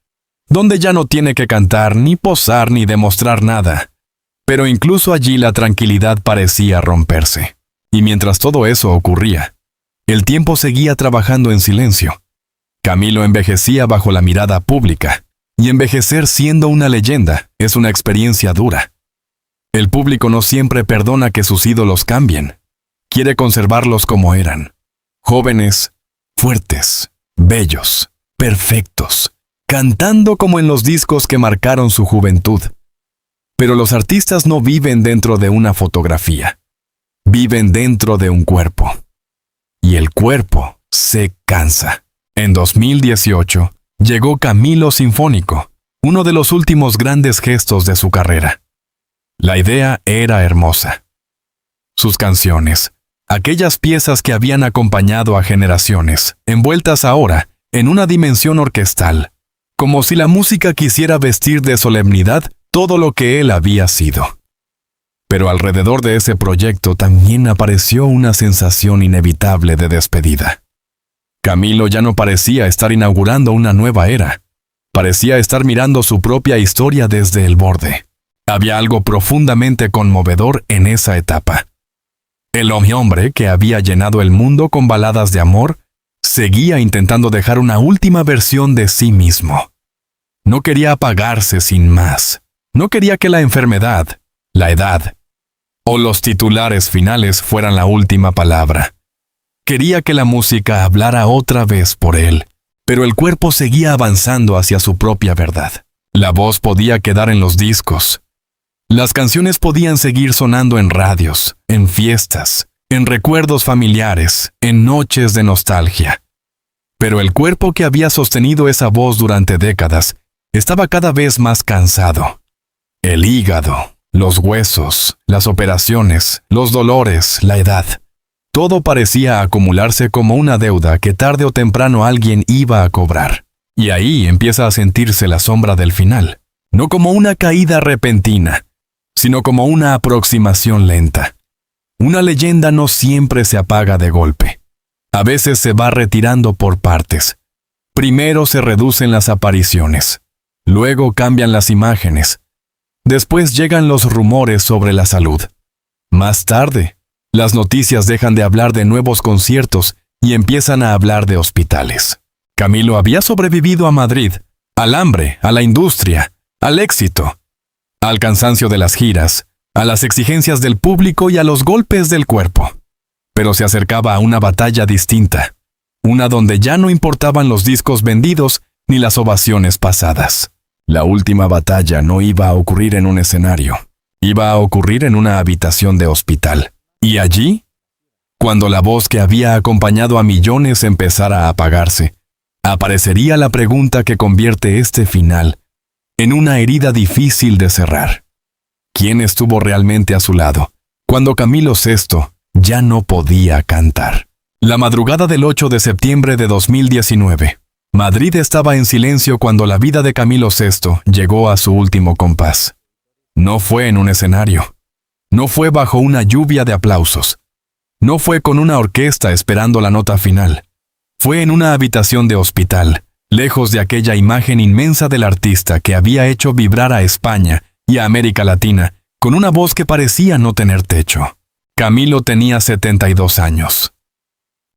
donde ya no tiene que cantar, ni posar, ni demostrar nada. Pero incluso allí la tranquilidad parecía romperse. Y mientras todo eso ocurría, el tiempo seguía trabajando en silencio. Camilo envejecía bajo la mirada pública, y envejecer siendo una leyenda es una experiencia dura. El público no siempre perdona que sus ídolos cambien. Quiere conservarlos como eran. Jóvenes, fuertes, bellos, perfectos, cantando como en los discos que marcaron su juventud. Pero los artistas no viven dentro de una fotografía. Viven dentro de un cuerpo. Y el cuerpo se cansa. En 2018, llegó Camilo Sinfónico, uno de los últimos grandes gestos de su carrera. La idea era hermosa. Sus canciones, aquellas piezas que habían acompañado a generaciones, envueltas ahora en una dimensión orquestal, como si la música quisiera vestir de solemnidad todo lo que él había sido. Pero alrededor de ese proyecto también apareció una sensación inevitable de despedida. Camilo ya no parecía estar inaugurando una nueva era. Parecía estar mirando su propia historia desde el borde. Había algo profundamente conmovedor en esa etapa. El hombre que había llenado el mundo con baladas de amor seguía intentando dejar una última versión de sí mismo. No quería apagarse sin más. No quería que la enfermedad, la edad o los titulares finales fueran la última palabra. Quería que la música hablara otra vez por él, pero el cuerpo seguía avanzando hacia su propia verdad. La voz podía quedar en los discos. Las canciones podían seguir sonando en radios, en fiestas, en recuerdos familiares, en noches de nostalgia. Pero el cuerpo que había sostenido esa voz durante décadas estaba cada vez más cansado. El hígado, los huesos, las operaciones, los dolores, la edad. Todo parecía acumularse como una deuda que tarde o temprano alguien iba a cobrar. Y ahí empieza a sentirse la sombra del final. No como una caída repentina, sino como una aproximación lenta. Una leyenda no siempre se apaga de golpe. A veces se va retirando por partes. Primero se reducen las apariciones. Luego cambian las imágenes. Después llegan los rumores sobre la salud. Más tarde, las noticias dejan de hablar de nuevos conciertos y empiezan a hablar de hospitales. Camilo había sobrevivido a Madrid, al hambre, a la industria, al éxito, al cansancio de las giras, a las exigencias del público y a los golpes del cuerpo. Pero se acercaba a una batalla distinta, una donde ya no importaban los discos vendidos ni las ovaciones pasadas. La última batalla no iba a ocurrir en un escenario, iba a ocurrir en una habitación de hospital. Y allí, cuando la voz que había acompañado a millones empezara a apagarse, aparecería la pregunta que convierte este final en una herida difícil de cerrar. ¿Quién estuvo realmente a su lado cuando Camilo VI ya no podía cantar? La madrugada del 8 de septiembre de 2019, Madrid estaba en silencio cuando la vida de Camilo VI llegó a su último compás. No fue en un escenario. No fue bajo una lluvia de aplausos. No fue con una orquesta esperando la nota final. Fue en una habitación de hospital, lejos de aquella imagen inmensa del artista que había hecho vibrar a España y a América Latina con una voz que parecía no tener techo. Camilo tenía 72 años.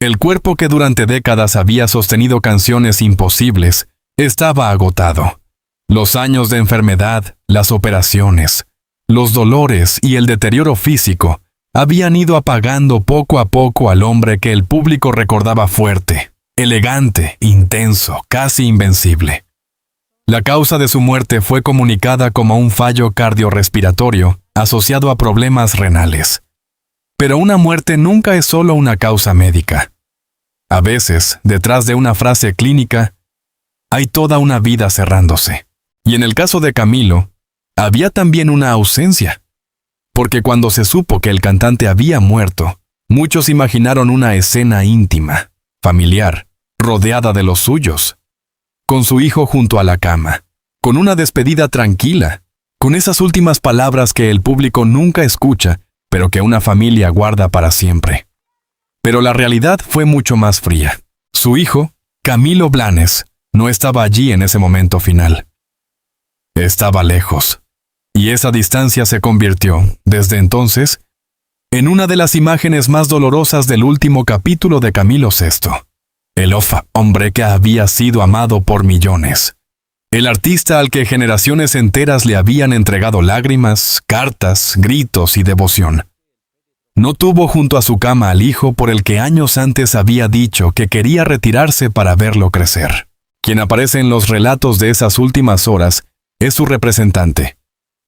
El cuerpo que durante décadas había sostenido canciones imposibles estaba agotado. Los años de enfermedad, las operaciones, los dolores y el deterioro físico habían ido apagando poco a poco al hombre que el público recordaba fuerte, elegante, intenso, casi invencible. La causa de su muerte fue comunicada como un fallo cardiorrespiratorio asociado a problemas renales. Pero una muerte nunca es solo una causa médica. A veces, detrás de una frase clínica, hay toda una vida cerrándose. Y en el caso de Camilo, había también una ausencia. Porque cuando se supo que el cantante había muerto, muchos imaginaron una escena íntima, familiar, rodeada de los suyos, con su hijo junto a la cama, con una despedida tranquila, con esas últimas palabras que el público nunca escucha, pero que una familia guarda para siempre. Pero la realidad fue mucho más fría. Su hijo, Camilo Blanes, no estaba allí en ese momento final. Estaba lejos. Y esa distancia se convirtió, desde entonces, en una de las imágenes más dolorosas del último capítulo de Camilo VI. El hombre que había sido amado por millones. El artista al que generaciones enteras le habían entregado lágrimas, cartas, gritos y devoción. No tuvo junto a su cama al hijo por el que años antes había dicho que quería retirarse para verlo crecer. Quien aparece en los relatos de esas últimas horas es su representante,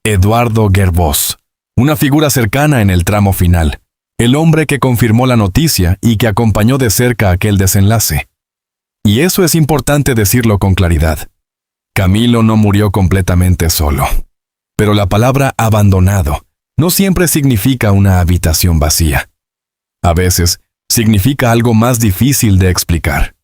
Eduardo Gerbós, una figura cercana en el tramo final, el hombre que confirmó la noticia y que acompañó de cerca aquel desenlace. Y eso es importante decirlo con claridad. Camilo no murió completamente solo. Pero la palabra abandonado no siempre significa una habitación vacía. A veces significa algo más difícil de explicar.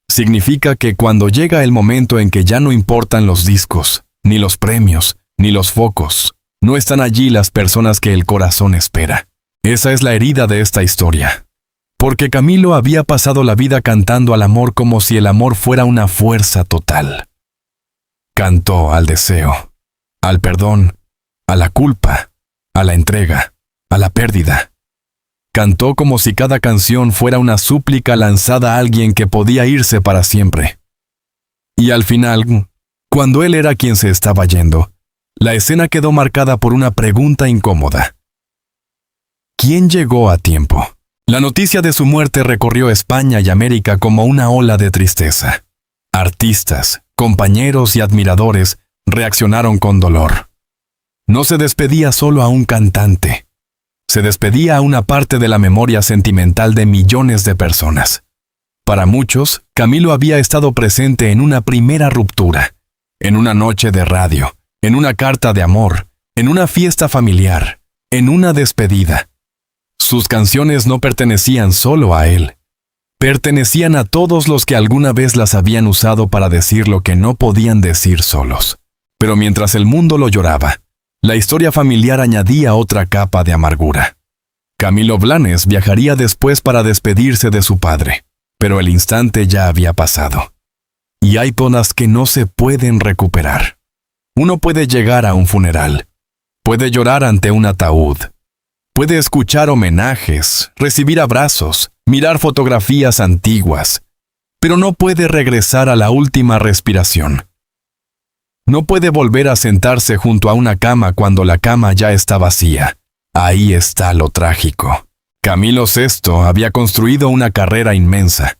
Significa que cuando llega el momento en que ya no importan los discos, ni los premios, ni los focos, no están allí las personas que el corazón espera. Esa es la herida de esta historia. porque Camilo había pasado la vida cantando al amor como si el amor fuera una fuerza total. Cantó al deseo, al perdón, a la culpa, a la entrega, a la pérdida. Cantó como si cada canción fuera una súplica lanzada a alguien que podía irse para siempre. Y al final, cuando él era quien se estaba yendo, la escena quedó marcada por una pregunta incómoda. ¿Quién llegó a tiempo? La noticia de su muerte recorrió España y América como una ola de tristeza. Artistas, compañeros y admiradores reaccionaron con dolor. No se despedía solo a un cantante. Se despedía a una parte de la memoria sentimental de millones de personas. Para muchos, Camilo había estado presente en una primera ruptura, en una noche de radio, en una carta de amor, en una fiesta familiar, en una despedida. Sus canciones no pertenecían solo a él. Pertenecían a todos los que alguna vez las habían usado para decir lo que no podían decir solos. Pero mientras el mundo lo lloraba, la historia familiar añadía otra capa de amargura. Camilo Blanes viajaría después para despedirse de su padre, pero el instante ya había pasado. Y hay podas que no se pueden recuperar. Uno puede llegar a un funeral, puede llorar ante un ataúd, puede escuchar homenajes, recibir abrazos, mirar fotografías antiguas, pero no puede regresar a la última respiración. No puede volver a sentarse junto a una cama cuando la cama ya está vacía. Ahí está lo trágico. Camilo VI había construido una carrera inmensa.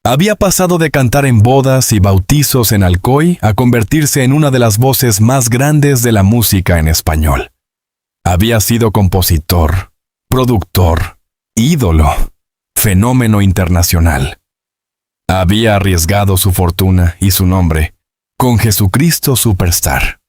Había pasado de cantar en bodas y bautizos en Alcoy a convertirse en una de las voces más grandes de la música en español. Había sido compositor, productor, ídolo, fenómeno internacional. Había arriesgado su fortuna y su nombre con Jesucristo Superstar.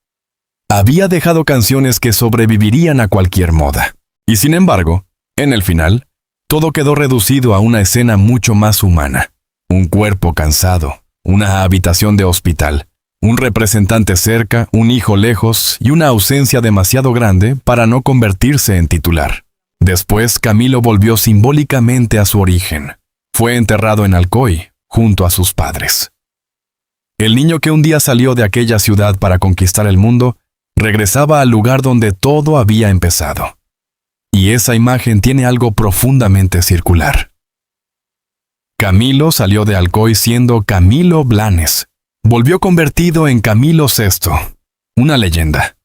Había dejado canciones que sobrevivirían a cualquier moda. Y sin embargo, en el final, todo quedó reducido a una escena mucho más humana. Un cuerpo cansado, una habitación de hospital, un representante cerca, un hijo lejos y una ausencia demasiado grande para no convertirse en titular. Después, Camilo volvió simbólicamente a su origen. Fue enterrado en Alcoy, junto a sus padres. El niño que un día salió de aquella ciudad para conquistar el mundo, regresaba al lugar donde todo había empezado. Y esa imagen tiene algo profundamente circular. Camilo salió de Alcoy siendo Camilo Blanes. Volvió convertido en Camilo VI, una leyenda.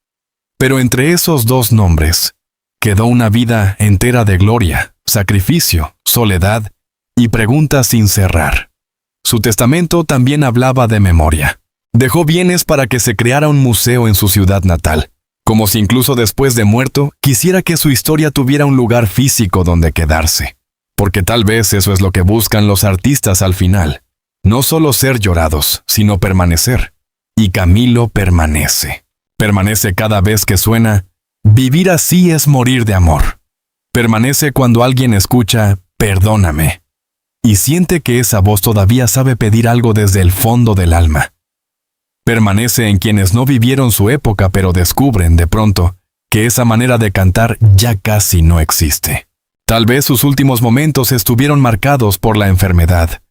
Pero entre esos dos nombres, quedó una vida entera de gloria, sacrificio, soledad y preguntas sin cerrar. Su testamento también hablaba de memoria. Dejó bienes para que se creara un museo en su ciudad natal, como si incluso después de muerto quisiera que su historia tuviera un lugar físico donde quedarse. Porque tal vez eso es lo que buscan los artistas al final. No solo ser llorados, sino permanecer. Y Camilo permanece. Permanece cada vez que suena, vivir así es morir de amor. Permanece cuando alguien escucha, perdóname. Y siente que esa voz todavía sabe pedir algo desde el fondo del alma. Permanece en quienes no vivieron su época pero descubren, de pronto, que esa manera de cantar ya casi no existe. Tal vez sus últimos momentos estuvieron marcados por la enfermedad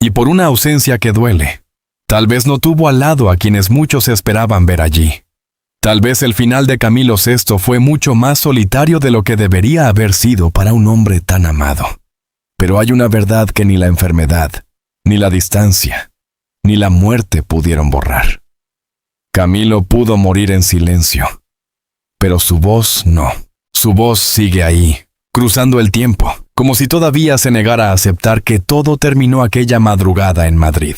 y por una ausencia que duele. Tal vez no tuvo al lado a quienes muchos esperaban ver allí. Tal vez el final de Camilo VI fue mucho más solitario de lo que debería haber sido para un hombre tan amado. Pero hay una verdad que ni la enfermedad, ni la distancia, ni la muerte pudieron borrar. Camilo pudo morir en silencio, pero su voz no. Su voz sigue ahí, cruzando el tiempo, como si todavía se negara a aceptar que todo terminó aquella madrugada en Madrid.